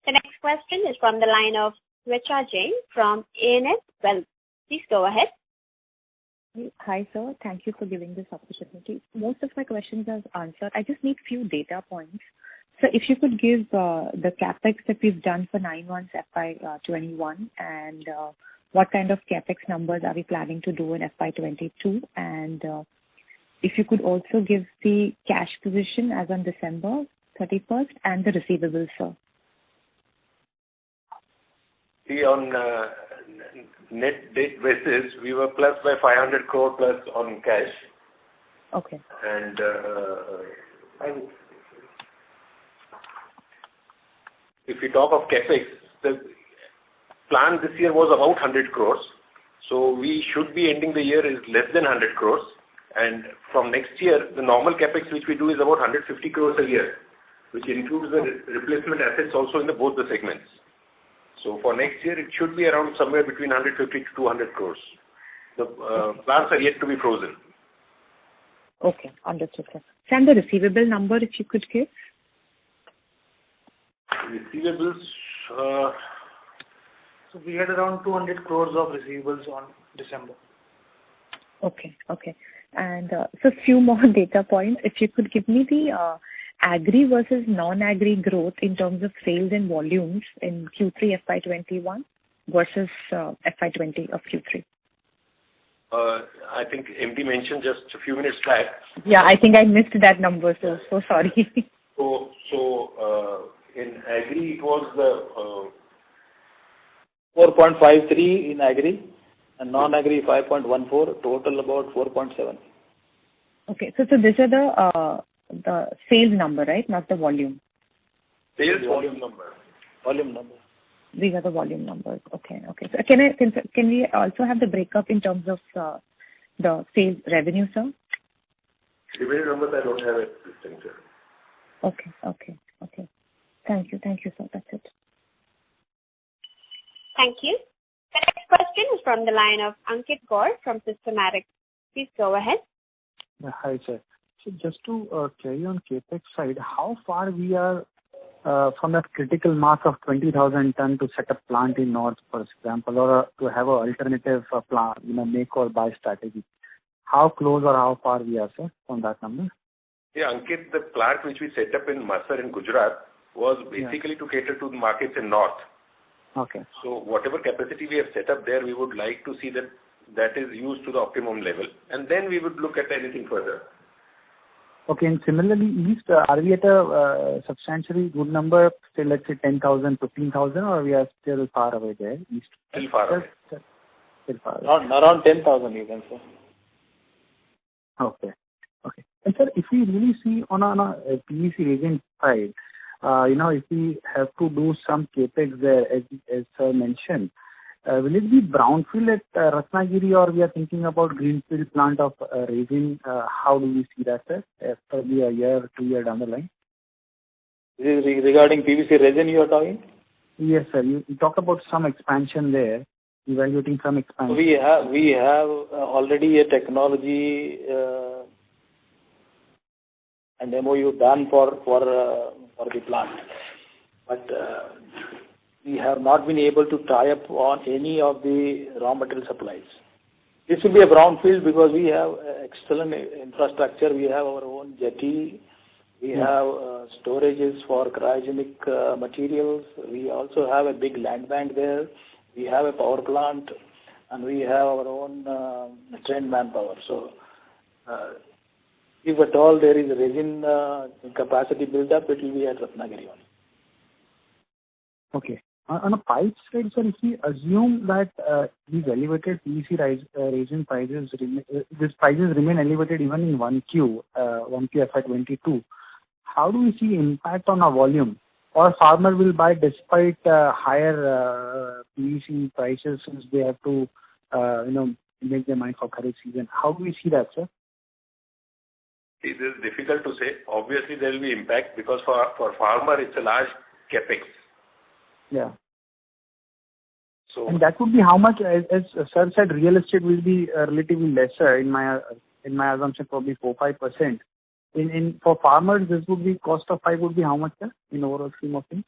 The next question is from the line of Richa Jain from ANS Wealth. Please go ahead. Hi, sir. Thank you for giving this opportunity. Most of my questions are answered. I just need few data points. So if you could give the CapEx that we've done for 9 months FY 21 and what kind of CapEx numbers are we planning to do in FY 22? And if you could also give the cash position as on December 31st and the receivables, sir. See, on net debt basis, we were plus by 500 crore plus on cash. Okay. And if we talk of capex, the plan this year was about 100 crores. So we should be ending the year is less than 100 crores. And from next year, the normal capex which we do is about 150 crores a year, which includes the replacement assets also in both the segments. So for next year, it should be around somewhere between 150 to 200 crores. The plans are yet to be frozen. Okay, understood, sir. And the receivable number, if you could give? Receivables, so we had around 200 crores of receivables on December. Okay. And so few more data points. If you could give me the agri versus non-agri growth in terms of sales and volumes in Q3 FY21 versus FY20 of Q3. I think MD mentioned just a few minutes back. Yeah, I think I missed that number, so sorry. So in agri, it was 4.53 in agri and non-agri 5.14, total about 4.7. Okay, so these are the sales number, right? Not the volume. Sales volume number. Volume number. These are the volume numbers. Okay. So can we also have the breakup in terms of the sales revenue, sir? Revenue numbers I don't have it distinct, sir. Okay. Thank you, sir. That's it. Thank you. The next question is from the line of Ankit Gaur from Systematix. Please go ahead. Hi, sir. So just to carry on capex side, how far we are from that critical mass of 20,000 ton to set up plant in North, for example, or to have an alternative plant, make or buy strategy. How close or how far we are, sir, from that number? Yeah, Ankit, the plant which we set up in Masar in Gujarat was basically to cater to the markets in North. Okay. So whatever capacity we have set up there, we would like to see that is used to the optimum level, and then we would look at anything further. Okay, and similarly, East, are we at a substantially good number, say, let's say 10,000, 15,000, or we are still far away there, East? Still far away. Still far away. Around 10,000, you can say. Okay. And sir, if we really see on a PVC resin side, if we have to do some capex there, as sir mentioned, will it be brownfield at Ratnagiri, or we are thinking about greenfield plant of resin? How do we see that, sir? Probably a year or 2 year down the line. Regarding PVC resin you are talking? Yes, sir. You talk about some expansion there, evaluating some expansion. We have already a technology and MOU done for the plant, but we have not been able to tie up on any of the raw material supplies. This will be a brownfield because we have excellent infrastructure. We have our own jetty. We have storages for cryogenic materials. We also have a big land bank there. We have a power plant, and we have our own trained manpower. So, if at all there is a resin capacity build up, it will be at Ratnagiri only. Okay. On a pipe side, sir, if we assume that these elevated PVC resin prices, these prices remain elevated even in 1Q FY22, how do we see impact on our volume? Or farmer will buy despite higher PVC prices since they have to, make their mind for Kharif season. How do we see that, sir? It is difficult to say. Obviously, there will be impact because for farmer, it's a large capex. Yeah. So, and that would be how much, as sir said, real estate will be relatively lesser in my assumption, probably 4-5%. For farmers, this would be cost of pipe would be how much, sir, in overall scheme of things?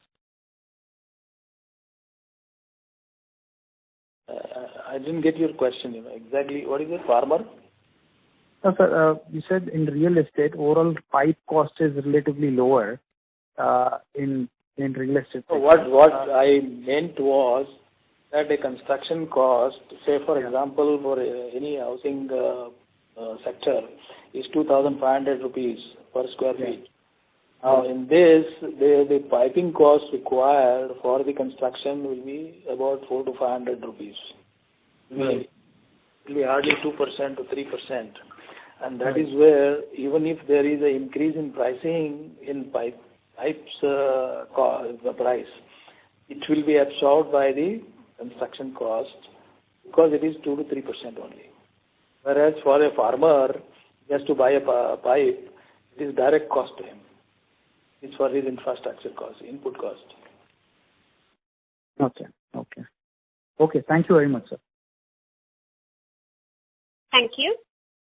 I didn't get your question. Exactly what is it, farmer? No, sir, you said in real estate, overall pipe cost is relatively lower in real estate. So what I meant was that a construction cost, say for example, for any housing sector, is 2,500 rupees per square feet. Now, in this, the piping cost required for the construction will be about 400 to 500 rupees. It will be hardly 2% to 3%. And that is where, even if there is an increase in pricing in pipes, the price, it will be absorbed by the construction cost because it is 2 to 3% only. Whereas for a farmer, just to buy a pipe, it is direct cost to him. It's for his infrastructure cost, input cost. Okay. Thank you very much, sir. Thank you.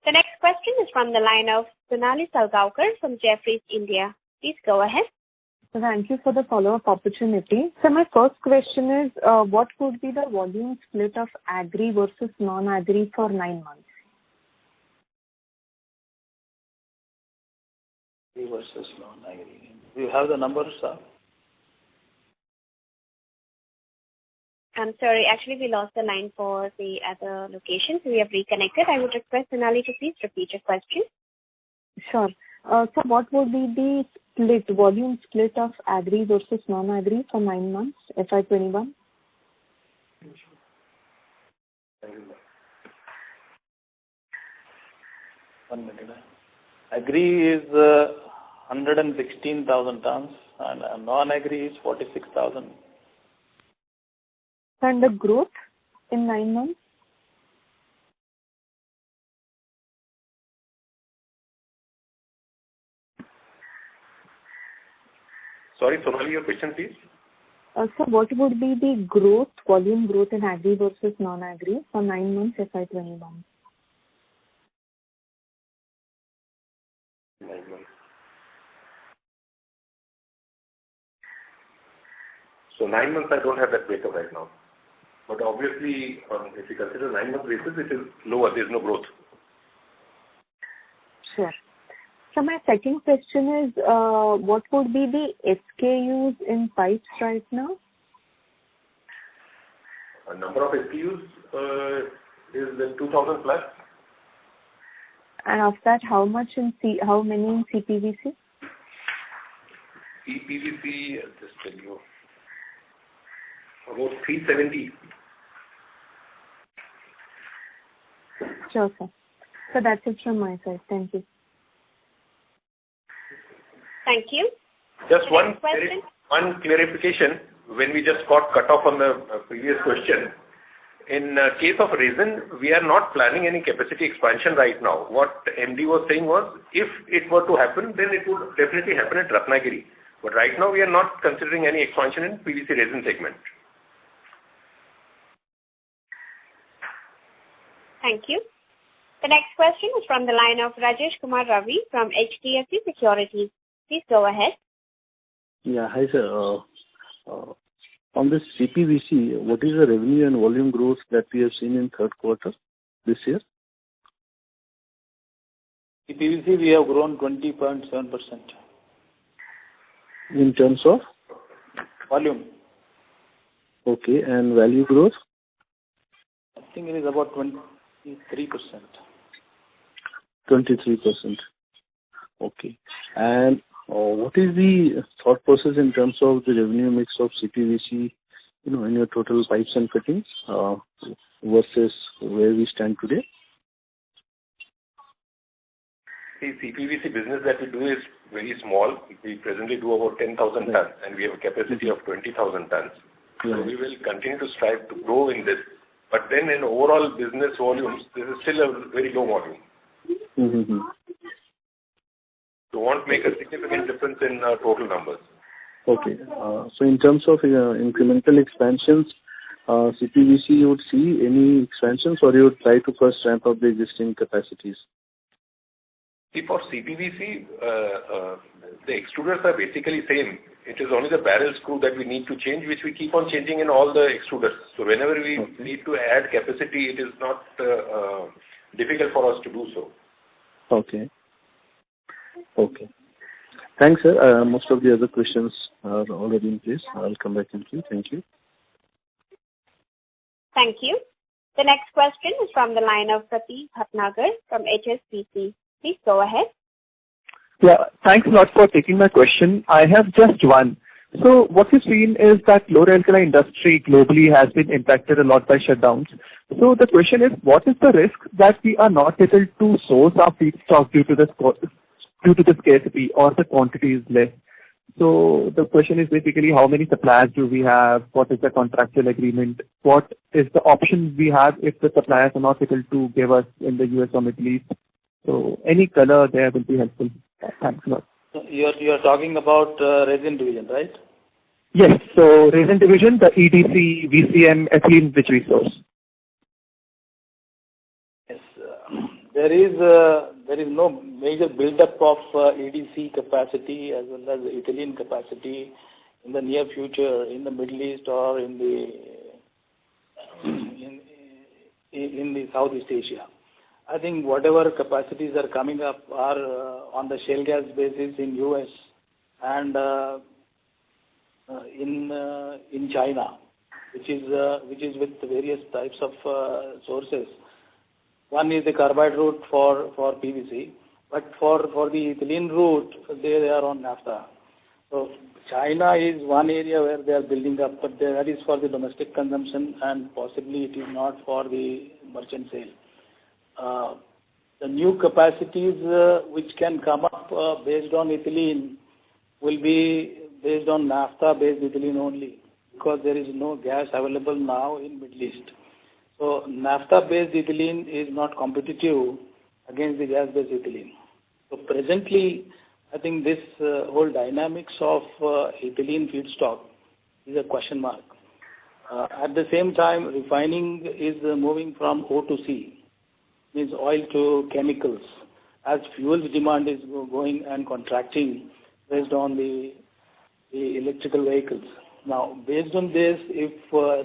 The next question is from the line of Sonali Salgaonkar from Jefferies India. Please go ahead. Thank you for the follow-up opportunity. So my first question is, what would be the volume split of agri versus non-agri for 9 months? Agri versus non-agri. Do you have the numbers, sir? I'm sorry, actually we lost the line for the other location, so we have reconnected. I would request Sonali to please repeat your question. Sure. So what would be the volume split of agri versus non-agri for 9 months, FY21? One minute. Agri is 116,000 tons and non-agri is 46,000. And the growth in 9 months? Sorry, Sonali, your question, please. So what would be the growth, volume growth in agri versus non-agri for 9 months FY21? 9 months. So 9 months, I don't have that breakup right now. But obviously, if you consider 9-month basis, it is lower. There is no growth. Sure. So my second question is, what would be the SKUs in pipes right now? A number of SKUs is 2,000 plus. And of that, how many in CPVC? CPVC, I'll just tell you, about 370. Sure, sir. So that's it from my side. Thank you. Thank you. Just one clarification. When we just got cut off on the previous question, in case of resin, we are not planning any capacity expansion right now. What MD was saying was, if it were to happen, then it would definitely happen at Ratnagiri. But right now, we are not considering any expansion in PVC resin segment. Thank you. The next question is from the line of Rajesh Kumar Ravi from HDFC Securities. Please go ahead. Yeah, hi sir. On this CPVC, what is the revenue and volume growth that we have seen in third quarter this year? CPVC, we have grown 20.7%. In terms of? Volume. Okay, and value growth? I think it is about 23%. 23%. Okay. And what is the thought process in terms of the revenue mix of CPVC, in your total pipes and fittings versus where we stand today? The CPVC business that we do is very small. We presently do about 10,000 tons and we have a capacity of 20,000 tons. So we will continue to strive to grow in this. But then in overall business volumes, this is still a very low volume. Mm-hmm. So won't make a significant difference in total numbers. Okay. So in terms of incremental expansions, CPVC, you would see any expansions or you would try to first ramp up the existing capacities? See, for CPVC, the extruders are basically same. It is only the barrel screw that we need to change, which we keep on changing in all the extruders. So whenever we need to add capacity, it is not difficult for us to do so. Okay. Okay. Thanks, sir. Most of the other questions are already in place. I'll come back in queue. Thank you. Thank you. The next question is from the line of Prateek Bhatnagar from HSBC. Please go ahead. Yeah, thanks a lot for taking my question. I have just one. So what we've seen is that chlor-alkali industry globally has been impacted a lot by shutdowns. So the question is, what is the risk that we are not able to source our feedstock due to the scarcity or the quantity is less? So the question is basically how many suppliers do we have? What is the contractual agreement? What is the option we have if the suppliers are not able to give us in the US or Middle East? So any color there will be helpful. Thanks a lot. You're talking about resin division, right? Yes. So resin division, the EDC, VCM, ethylene which we source. Yes. There is no major build-up of EDC capacity as well as ethylene capacity in the near future in the Middle East or in the Southeast Asia. I think whatever capacities are coming up are on the shale gas basis in US and in China, which is with various types of sources. One is the carbide route for PVC, but for the ethylene route, they are on naphtha. So China is one area where they are building up, but that is for the domestic consumption and possibly it is not for the merchant sale. The new capacities which can come up based on ethylene will be based on naphtha-based ethylene only because there is no gas available now in Middle East. So naphtha-based ethylene is not competitive against the gas-based ethylene. So presently, I think this whole dynamics of ethylene feedstock is a question mark. At the same time, refining is moving from O to C, means oil to chemicals, as fuel demand is going and contracting based on the electrical vehicles. Now, based on this, if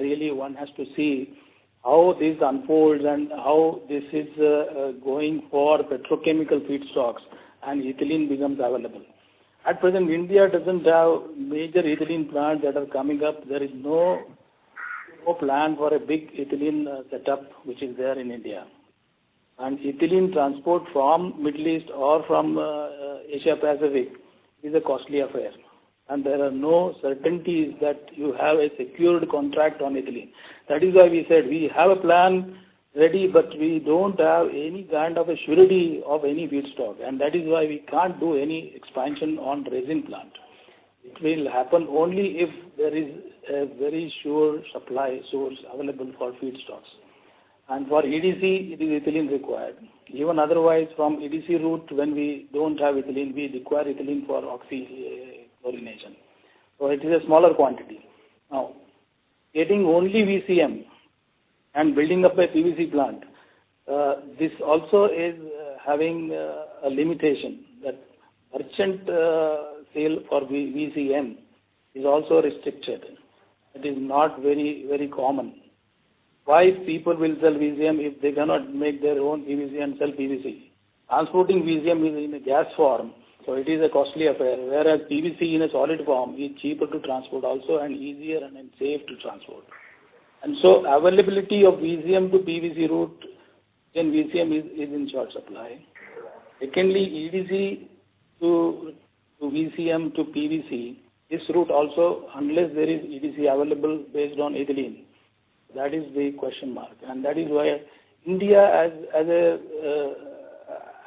really one has to see how this unfolds and how this is going for petrochemical feedstocks and ethylene becomes available. At present, India doesn't have major ethylene plants that are coming up. There is no plan for a big ethylene setup which is there in India. And ethylene transport from Middle East or from Asia Pacific is a costly affair. And there are no certainties that you have a secured contract on ethylene. That is why we said we have a plan ready, but we don't have any kind of a surety of any feedstock. And that is why we can't do any expansion on resin plant. It will happen only if there is a very sure supply source available for feedstocks. And for EDC, it is ethylene required. Even otherwise, from EDC route, when we don't have ethylene, we require ethylene for oxychlorination. So it is a smaller quantity. Now, getting only VCM and building up a PVC plant, this also is having a limitation that merchant sale for VCM is also restricted. It is not very, very common. Why people will sell VCM if they cannot make their own PVC and sell PVC? Transporting VCM is in a gas form, so it is a costly affair, whereas PVC in a solid form is cheaper to transport also and easier and safe to transport. And so availability of VCM to PVC route, then VCM is in short supply. Secondly, EDC to VCM to PVC, this route also, unless there is EDC available based on ethylene, that is the question mark. And that is why India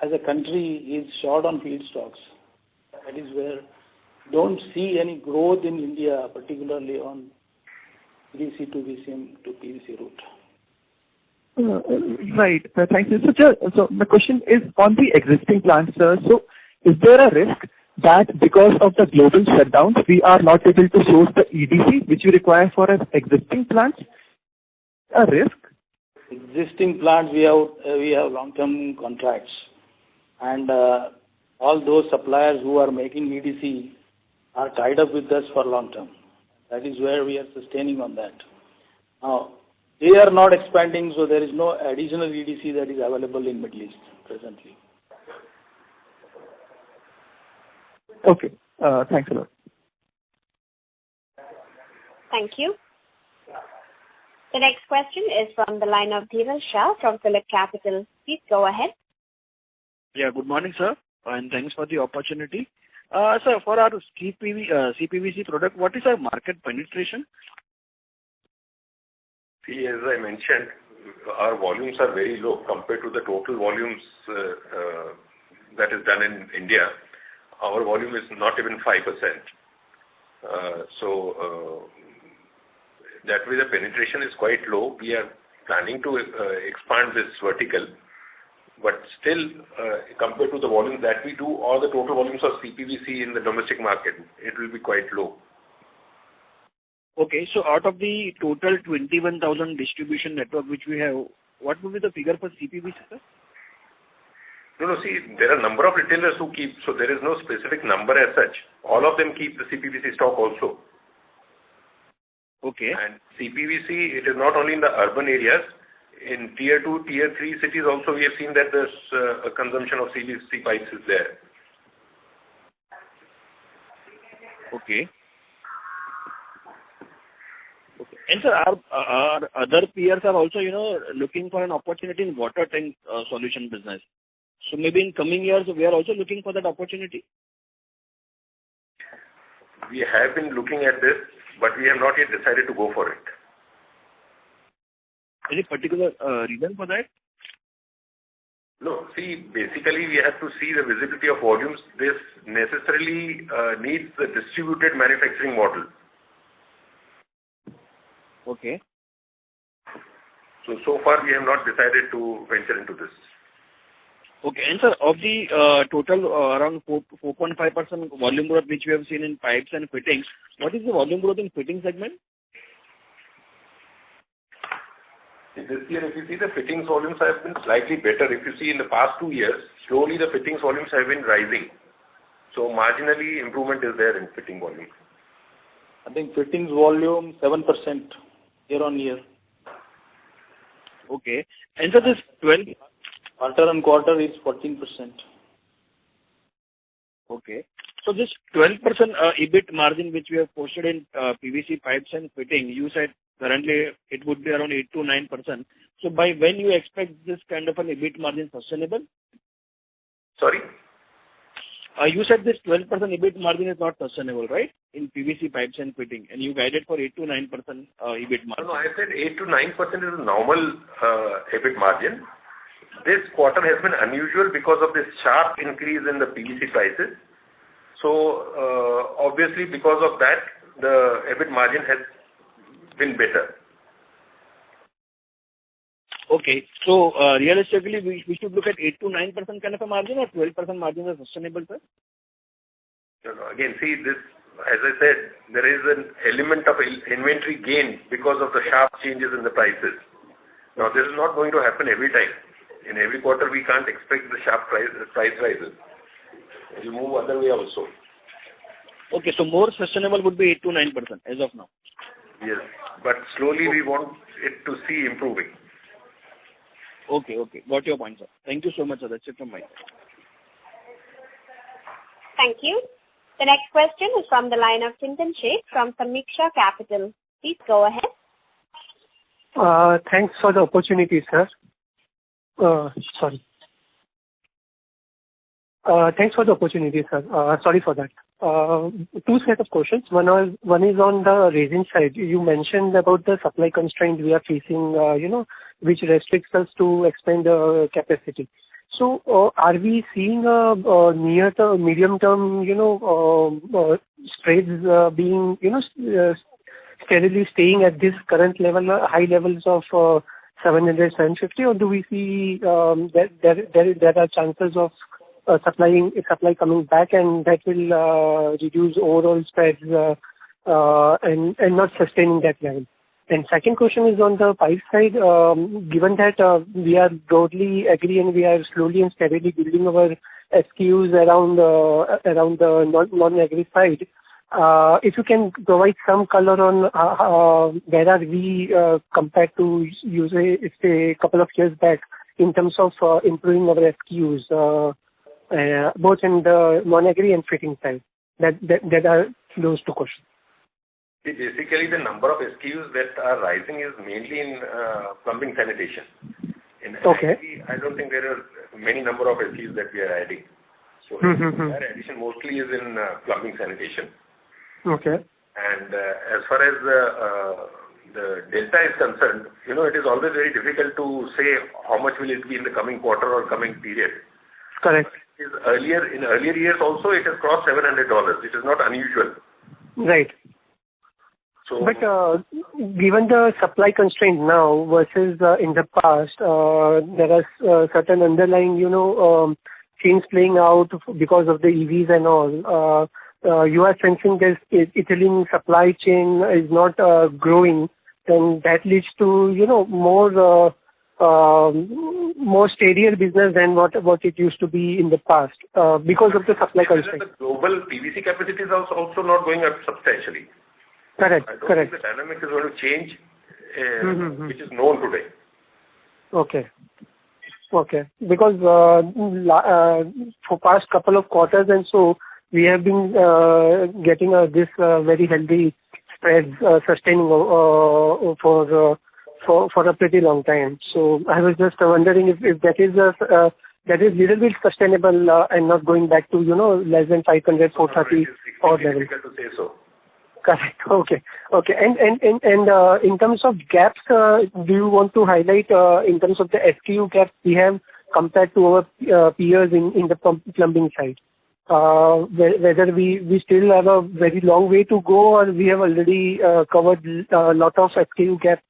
as a country is short on feedstocks. That is where don't see any growth in India, particularly on EDC to VCM to PVC route. Right. Thank you. So the question is on the existing plants, sir. So is there a risk that because of the global shutdowns, we are not able to source the EDC which we require for our existing plants? A risk? Existing plants, we have long-term contracts. and all those suppliers who are making EDC are tied up with us for long term. That is where we are sustaining on that. Now, they are not expanding, so there is no additional EDC that is available in Middle East presently. Okay. Thanks a lot. Thank you. The next question is from the line of Dhiral Shah from PhillipCapital. Please go ahead. Yeah, good morning, sir, and thanks for the opportunity. Sir, for our CPVC product, what is our market penetration? See, as I mentioned, our volumes are very low compared to the total volumes that is done in India. Our volume is not even 5%. That way the penetration is quite low. We are planning to expand this vertical, but still, compared to the volume that we do, or the total volumes of CPVC in the domestic market, it will be quite low. Okay, so out of the total 21,000 distribution network which we have, what will be the figure for CPVC, sir? No, see, there are a number of retailers who keep, so there is no specific number as such. All of them keep the CPVC stock also. Okay. And CPVC, it is not only in the urban areas. In tier 2, tier 3 cities also, we have seen that there's a consumption of CPVC pipes is there. Okay. Okay. And sir, our other peers are also, looking for an opportunity in water tank solution business. So maybe in coming years, we are also looking for that opportunity? We have been looking at this, but we have not yet decided to go for it. Any particular reason for that? No, see, basically we have to see the visibility of volumes. This necessarily needs the distributed manufacturing model. Okay. So far we have not decided to venture into this. Okay, and sir, of the total around 4.5% volume growth which we have seen in pipes and fittings, what is the volume growth in fitting segment? This year, if you see, the fittings volumes have been slightly better. If you see in the past 2 years, slowly the fittings volumes have been rising. So marginally improvement is there in fitting volume. I think fittings volume 7% year on year. Okay, and so this 12 quarter on quarter is 14%. Okay. So this 12% EBIT margin which we have posted in PVC pipes and fitting, you said currently it would be around 8 to 9%. So by when you expect this kind of an EBIT margin sustainable? Sorry? You said this 12% EBIT margin is not sustainable, right? In PVC pipes and fitting, and you guided for 8 to 9% EBIT margin. No, I said 8 to 9% is a normal EBIT margin. This quarter has been unusual because of this sharp increase in the PVC prices. So, obviously because of that, the EBIT margin has been better. Okay, so realistically we should look at 8 to 9% kind of a margin, or 12% margin is sustainable, sir? No, again, see this, as I said, there is an element of inventory gain because of the sharp changes in the prices. Now this is not going to happen every time. In every quarter, we can't expect the sharp price rises. You move other way also. Okay, so more sustainable would be 8 to 9% as of now. Yes, but slowly we want it to see improving. Okay, got your point, sir. Thank you so much, sir. That's it from my side. Thank you. The next question is from the line of Chintan Sheth from Samiksha Capital. Please go ahead. Thanks for the opportunity, sir. Thanks for the opportunity, sir. Sorry for that. Two set of questions. One is on the resin side. You mentioned about the supply constraint we are facing, which restricts us to expand the capacity. So, are we seeing a near-term, medium-term, spreads being, steadily staying at this current level, high levels of 700, 750, or do we see that there are chances of supply coming back, and that will reduce overall spreads and not sustaining that level? And second question is on the pipe side. Given that we are broadly agree and we are slowly and steadily building our SKUs around the non-agri side, if you can provide some color on where are we compared to say a couple of years back in terms of improving our SKUs, both in the non-agri and fitting side. That are those two questions. See, basically, the number of SKUs that are rising is mainly in plumbing sanitation. In agri, I don't think there are many number of SKUs that we are adding. So our addition mostly is in plumbing sanitation. Okay. And as far as the delta is concerned, it is always very difficult to say how much will it be in the coming quarter or coming period. Correct. In earlier years also, it has crossed $700. It is not unusual. Right. So, but given the supply constraint now versus in the past, there are certain underlying, things playing out because of the EVs and all. You are sensing this ethylene supply chain is not growing, then that leads to more steadier business than what it used to be in the past because of the supply constraint. The global PVC capacity is also not going up substantially. Correct. I don't think the dynamic is going to change, which is known today. Okay. Because for past couple of quarters and so, we have been getting this very healthy spreads sustaining for a pretty long time. So I was just wondering if that is little bit sustainable and not going back to less than 500, 430 or level. It's difficult to say so. Correct. Okay. And in terms of gaps, do you want to highlight in terms of the SKU gaps we have compared to our peers in the plumbing side? Whether we still have a very long way to go, or we have already covered a lot of SKU gaps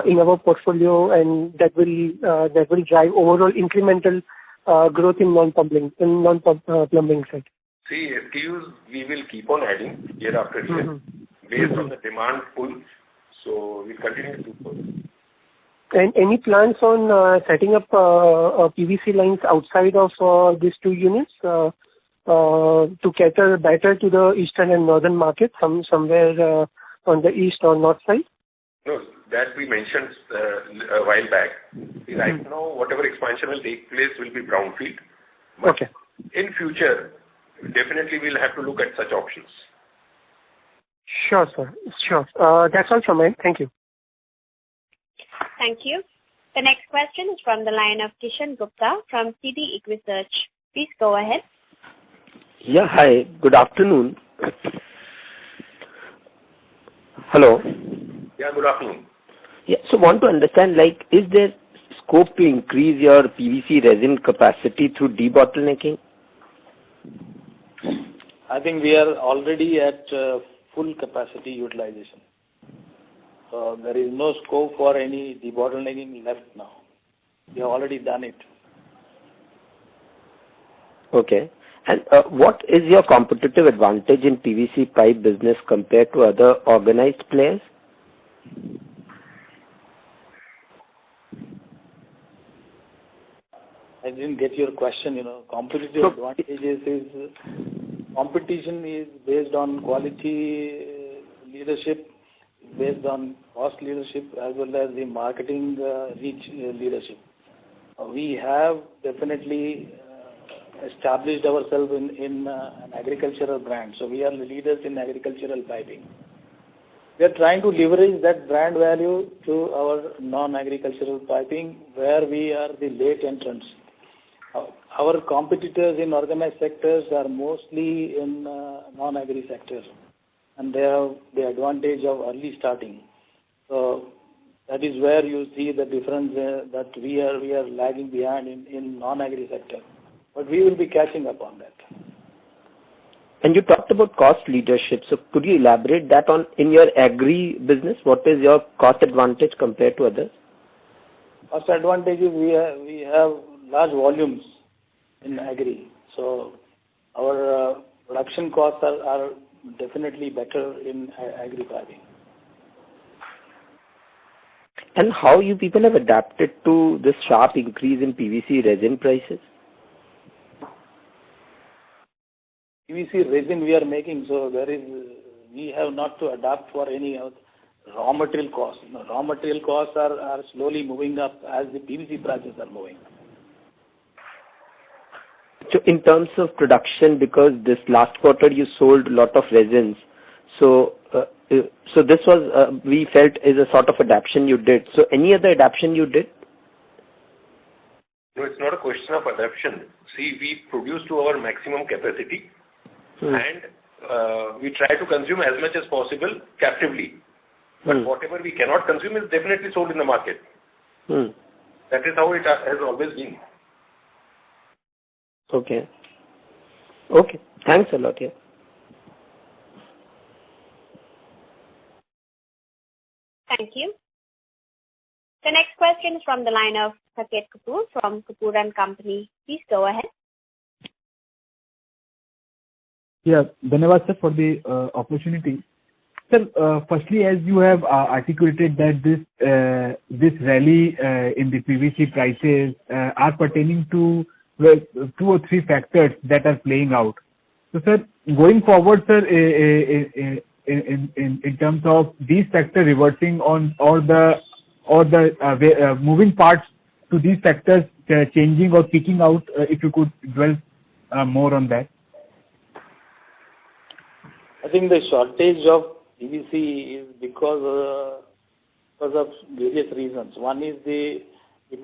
in our portfolio, and that will drive overall incremental growth in non-plumbing side. See, SKUs we will keep on adding year after year based on the demand pull. So we continue to do so. And any plans on setting up PVC lines outside of these two units to cater better to the eastern and northern markets, somewhere on the east or north side? No, that we mentioned a while back. Right now, whatever expansion will take place will be brownfield. But in future, definitely we'll have to look at such options. Sure, sir. Sure. That's all from me. Thank you. Thank you. The next question is from the line of Kishan Gupta from CD Equisearch. Please go ahead. Yeah, hi. Good afternoon. Hello. Yeah, good afternoon. Yeah, so want to understand, is there scope to increase your PVC resin capacity through debottlenecking? I think we are already at full capacity utilization. So there is no scope for any debottlenecking left now. We have already done it. Okay. And what is your competitive advantage in PVC pipe business compared to other organized players? I didn't get your question. Competitive advantages is competition is based on quality leadership, based on cost leadership, as well as the marketing reach leadership. We have definitely established ourselves in an agricultural brand. So we are the leaders in agricultural piping. We are trying to leverage that brand value to our non-agricultural piping, where we are the late entrants. Our competitors in organized sectors are mostly in non-agri sectors, and they have the advantage of early starting. So that is where you see the difference that we are lagging behind in non-agri sector. But we will be catching up on that. And you talked about cost leadership. So could you elaborate that on in your agri business? What is your cost advantage compared to others? Cost advantage is we have large volumes in agri. So our production costs are definitely better in agri piping. And how you people have adapted to this sharp increase in PVC resin prices? PVC resin we are making, so we have not to adapt for any raw material costs. Raw material costs are slowly moving up as the PVC prices are moving. So in terms of production, because this last quarter you sold a lot of resins, so this was, we felt, is a sort of adaptation you did. So any other adaptation you did? No, it's not a question of adaptation. See, we produce to our maximum capacity and we try to consume as much as possible captively. But whatever we cannot consume is definitely sold in the market. That is how it has always been. Okay. Okay. Thanks a lot. Yeah. Thank you. The next question is from the line of Saket Kapoor from Kapoor and Company. Please go ahead. Yeah, Dhanyavad sir for the opportunity. Sir, firstly, as you have articulated that this rally in the PVC prices are pertaining to 2 or 3 factors that are playing out. So, sir, going forward, sir, in terms of these factors reversing on all the moving parts to these factors changing or peaking out, if you could dwell more on that. I think the shortage of PVC is because of various reasons. One is the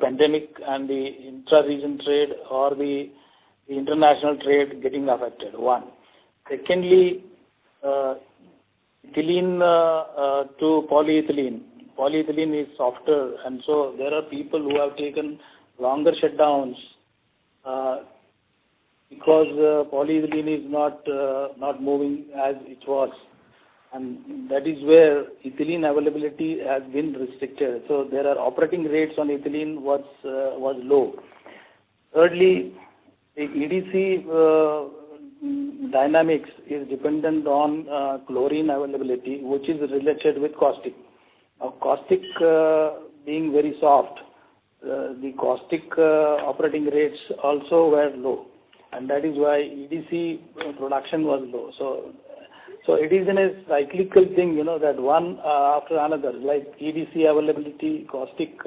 pandemic and the intra-region trade or the international trade getting affected. One. Secondly, ethylene to polyethylene. Polyethylene is softer, and so there are people who have taken longer shutdowns because polyethylene is not moving as it was, and that is where ethylene availability has been restricted. So there are operating rates on ethylene was low. Thirdly, the EDC dynamics is dependent on chlorine availability, which is related with caustic. Now, caustic being very soft, the caustic operating rates also were low, and that is why EDC production was low. So it is in a cyclical thing, that one after another, like EDC availability, caustic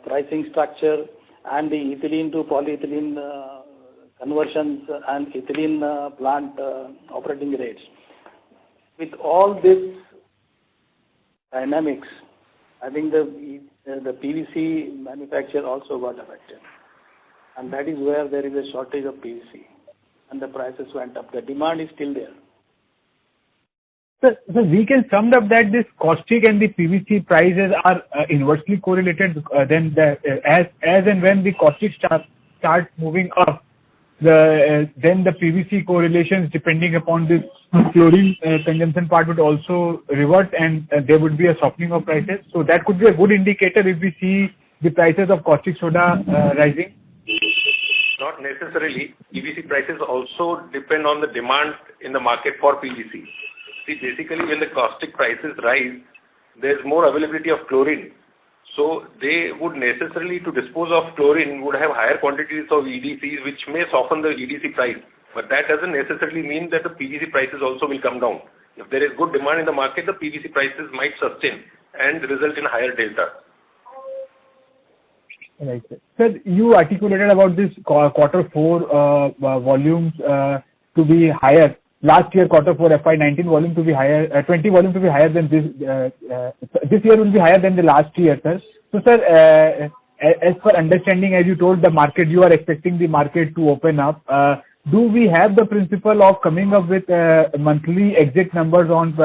pricing structure, and the ethylene to polyethylene conversions and ethylene plant operating rates. With all this dynamics, I think the PVC manufacturer also got affected, and that is where there is a shortage of PVC, and the prices went up. The demand is still there. So we can sum up that this caustic and the PVC prices are inversely correlated. Then as and when the caustic starts moving up, then the PVC correlations depending upon the chlorine consumption part would also revert, and there would be a softening of prices. So that could be a good indicator if we see the prices of caustic soda rising. Not necessarily. PVC prices also depend on the demand in the market for PVC. See, basically when the caustic prices rise, there's more availability of chlorine. So they would necessarily, to dispose of chlorine, would have higher quantities of EDCs, which may soften the EDC price. But that doesn't necessarily mean that the PVC prices also will come down. If there is good demand in the market, the PVC prices might sustain and result in higher delta. Right. Sir, you articulated about this quarter 4 volumes to be higher. Last year, quarter 4 FY19 volume to be higher, 20 volume to be higher than this year will be higher than the last year, sir. So, sir, as per understanding, as you told the market, you are expecting the market to open up. Do we have the principle of coming up with monthly exit numbers on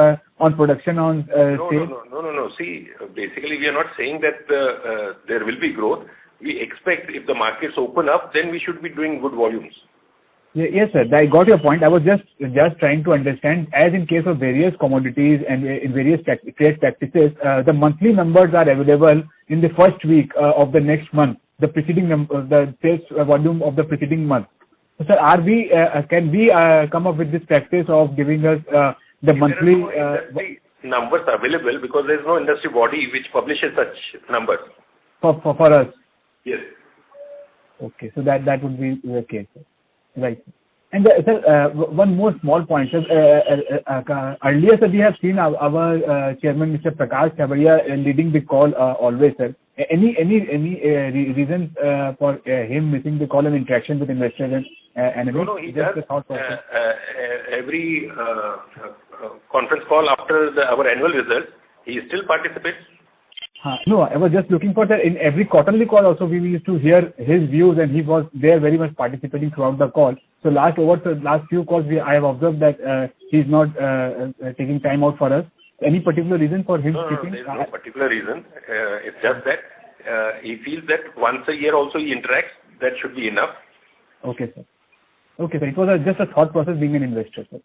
production on sale? No. See, basically we are not saying that there will be growth. We expect if the markets open up, then we should be doing good volumes. Yes, sir. I got your point. I was just trying to understand, as in case of various commodities and in various trade practices, the monthly numbers are available in the first week of the next month, the preceding the sales volume of the preceding month. So, sir, can we come up with this practice of giving us the monthly? numbers available because there is no industry body which publishes such numbers. For us. Yes. Okay, so that would be the case, right? And sir, one more small point, sir. Earlier, sir, we have seen our chairman, Mr. Prakash Chhabria, leading the call always, sir. Any reason for him missing the call and interaction with investors and No, he does. Every conference call after our annual results, he still participates. No, I was just looking for that. In every quarterly call also we used to hear his views, and he was there very much participating throughout the call. So last few calls I have observed that he's not taking time out for us. Any particular reason for him keeping? No, there is no particular reason. It's just that he feels that once a year also he interacts. That should be enough. Okay, sir. Okay, sir. It was just a thought process being an investor, sir.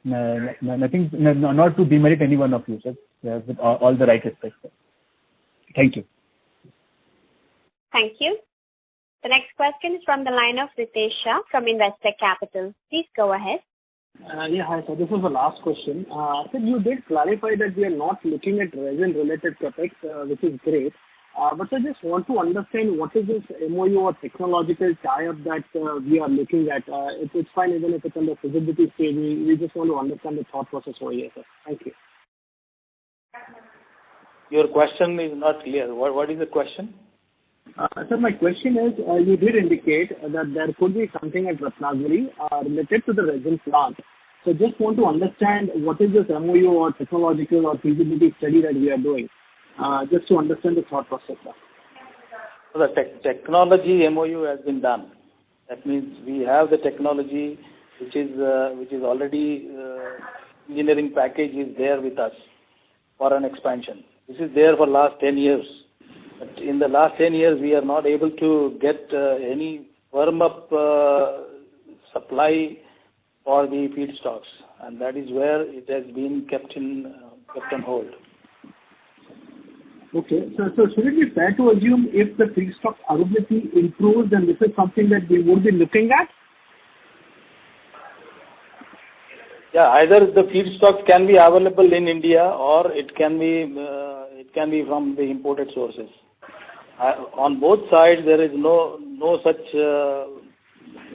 Nothing, not to demerit any one of you, sir. With all the right respect, sir. Thank you. Thank you. The next question is from the line of Ritesh Shah from Investec Capital. Please go ahead. Hi, sir. This is the last question. Sir, you did clarify that we are not looking at resin-related capex, which is great. But I just want to understand what is this MOU or technological tie-up that we are looking at. It's fine even if it's on the feasibility stage. We just want to understand the thought process over here, sir. Thank you. Your question is not clear. What is the question? Sir, my question is, you did indicate that there could be something at Ratnagiri related to the resin plant. So just want to understand what is this MOU or technological or feasibility study that we are doing, just to understand the thought process, sir. So the technology MOU has been done. That means we have the technology which is already engineering package is there with us for an expansion. This is there for last 10 years. But in the last 10 years, we are not able to get any firm up supply for the feedstocks, and that is where it has been kept on hold. Okay, so should it be fair to assume if the feedstock availability improves, then this is something that we would be looking at? Yeah, either the feedstock can be available in India or it can be from the imported sources. On both sides, there is no such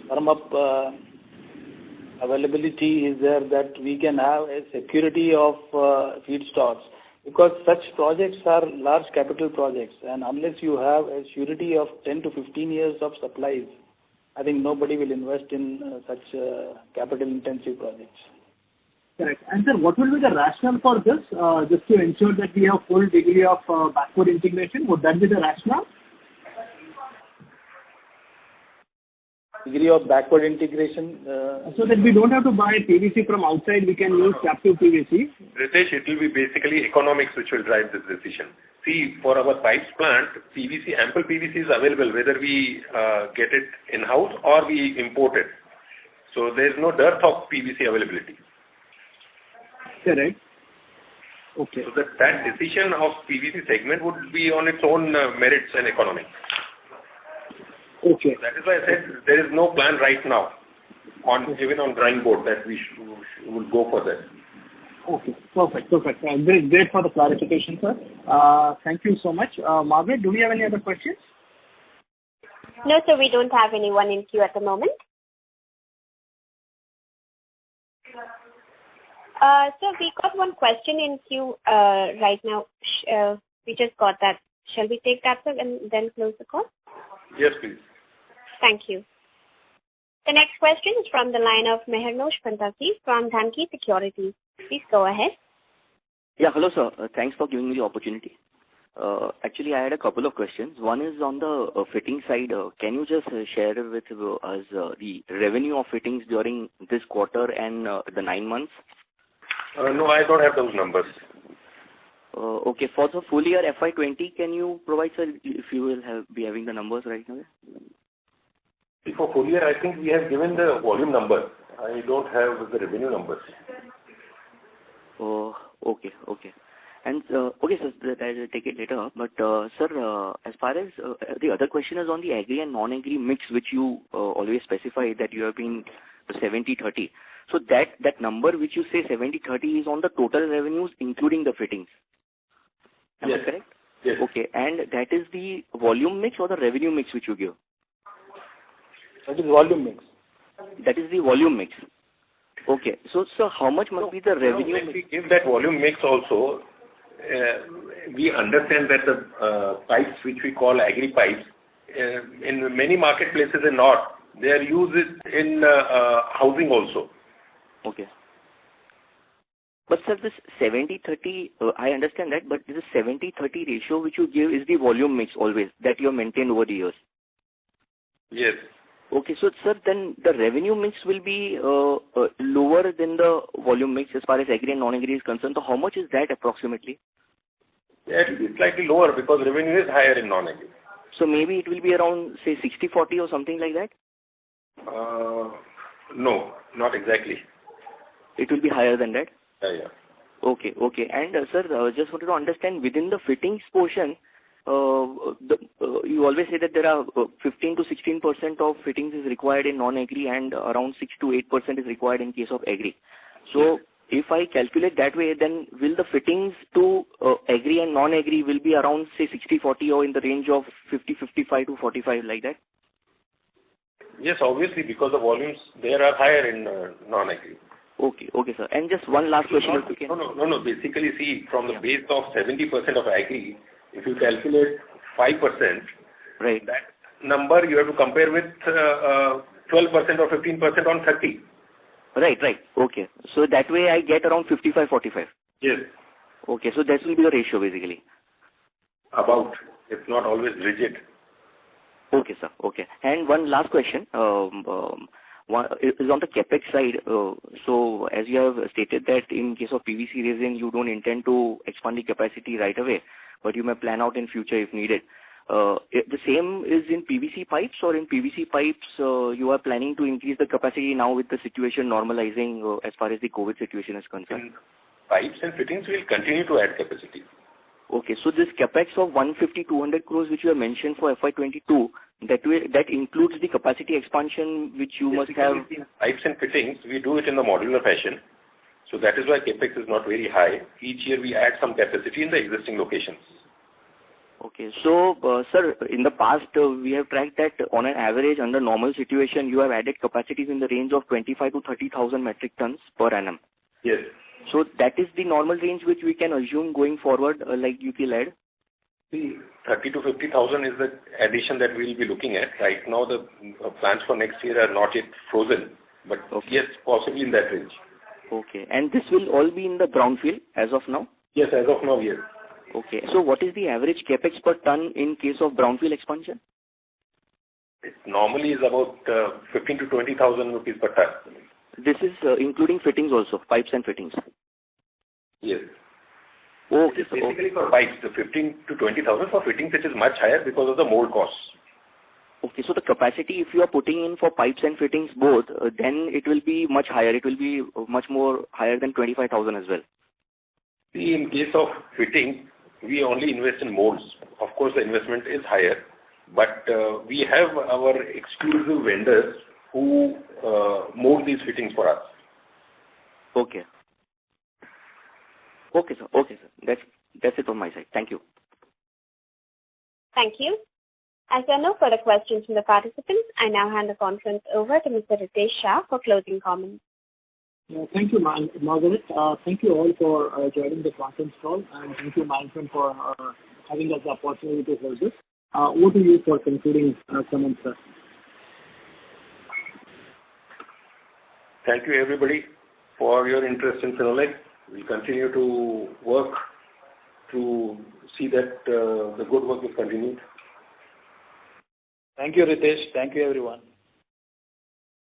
firm up availability is there that we can have a security of feedstocks, because such projects are large capital projects, and unless you have a surety of 10 to 15 years of supplies, I think nobody will invest in such capital intensive projects. Correct. And sir, what will be the rationale for this? Just to ensure that we have full degree of backward integration, would that be the rationale? Degree of backward integration? So that we don't have to buy PVC from outside, we can use captive PVC. Ritesh, it will be basically economics which will drive this decision. See, for our pipes plant, ample PVC is available, whether we get it in-house or we import it. So there is no dearth of PVC availability. Correct. Okay. So that decision of PVC segment would be on its own merits and economics. Okay. That is why I said there is no plan right now, even on drawing board, that we would go for that. Okay, perfect. Great for the clarification, sir. Thank you so much. Margaret, do we have any other questions? No, sir, we don't have anyone in queue at the moment. So we got one question in queue right now. We just got that. Shall we take that, sir, and then close the call? Yes, please. Thank you. The next question is from the line of Mehernosh Pantasi from Dhanki Securities. Please go ahead. Yeah, hello, sir. Thanks for giving me the opportunity. Actually, I had a couple of questions. One is on the fitting side. Can you just share with us the revenue of fittings during this quarter and the 9 months? No, I don't have those numbers. Okay, for the full year FY20, can you provide, sir, if you will be having the numbers right now? For full year, I think we have given the volume number. I don't have the revenue numbers. Okay. And okay, sir, I will take it later. But sir, as far as the other question is on the agri and non-agri mix, which you always specify that you have been 70-30. So that number which you say 70/30 is on the total revenues including the fittings. Am I correct? Yes. Okay. And that is the volume mix or the revenue mix which you give? That is volume mix. That is the volume mix. Okay. So how much must be the revenue When mix? we give that volume mix also, we understand that the pipes which we call agri pipes, in many marketplaces in North, they are used in housing also. Okay. But sir, this 70/30, I understand that, but this 70/30 ratio which you give is the volume mix always, that you have maintained over the years. Yes. Okay, so sir, then the revenue mix will be lower than the volume mix as far as agri and non-agri is concerned. So how much is that approximately? Yeah, it will be slightly lower because revenue is higher in non-agri. So maybe it will be around, say, 60/40 or something like that? No, not exactly. It will be higher than that? Yeah. Okay. And sir, just wanted to understand within the fittings portion, you always say that there are 15 to 16% of fittings is required in non-agri and around 6 to 8% is required in case of agri. So if I calculate that way, then will the fittings to agri and non-agri will be around, say, 60/40 or in the range of 50/55 to 45 like that? Yes, obviously, because the volumes there are higher in non-agri. Okay, sir. And just one last question. No. Basically, see, from the base of 70% of agri, if you calculate 5%, right, that number you have to compare with 12% or 15% on 30. Right. Okay. So that way I get around 55/45. Yes. Okay, so that will be the ratio basically. About. It's not always rigid. Okay, sir. Okay. And one last question. One is on the capex side. So as you have stated that in case of PVC resin, you don't intend to expand the capacity right away, but you may plan out in future if needed. The same is in PVC pipes, or in PVC pipes you are planning to increase the capacity now with the situation normalizing as far as the COVID situation is concerned? In pipes and fittings, we will continue to add capacity. Okay, so this capex of 150-200 crores which you have mentioned for FY22, that includes the capacity expansion which you must have. Pipes and fittings, we do it in the modular fashion. So that is why capex is not very high. Each year we add some capacity in the existing locations. Okay, so sir, in the past we have tracked that on an average under normal situation you have added capacities in the range of 25 to 30,000 metric tons per annum. Yes. So that is the normal range which we can assume going forward, like UP led? See, 30 to 50,000 is the addition that we will be looking at. Right now the plans for next year are not yet frozen, but yes, possibly in that range. Okay, and this will all be in the brownfield as of now? Yes, as of now, yes. Okay, so what is the average capex per ton in case of brownfield expansion? It normally is about 15 to 20,000 rupees per ton. This is including fittings also, pipes and fittings? Yes. Okay. Basically for pipes, the 15 to 20,000. For fittings, it is much higher because of the mold costs. Okay, so the capacity, if you are putting in for pipes and fittings both, then it will be much higher. It will be much more higher than 25,000 as well. See, in case of fitting, we only invest in molds. Of course, the investment is higher, but we have our exclusive vendors who mold these fittings for us. Okay. Okay, sir. That's it from my side. Thank you. Thank you. As there are no further questions from the participants, I now hand the conference over to Mr. Ritesh Shah for closing comments. Thank you, Margaret. Thank you all for joining the conference call, and thank you, management, for having us the opportunity to hold this. Over to you for concluding comments, sir. Thank you, everybody, for your interest in Finolex. We'll continue to work to see that the good work is continued. Thank you, Ritesh. Thank you, everyone.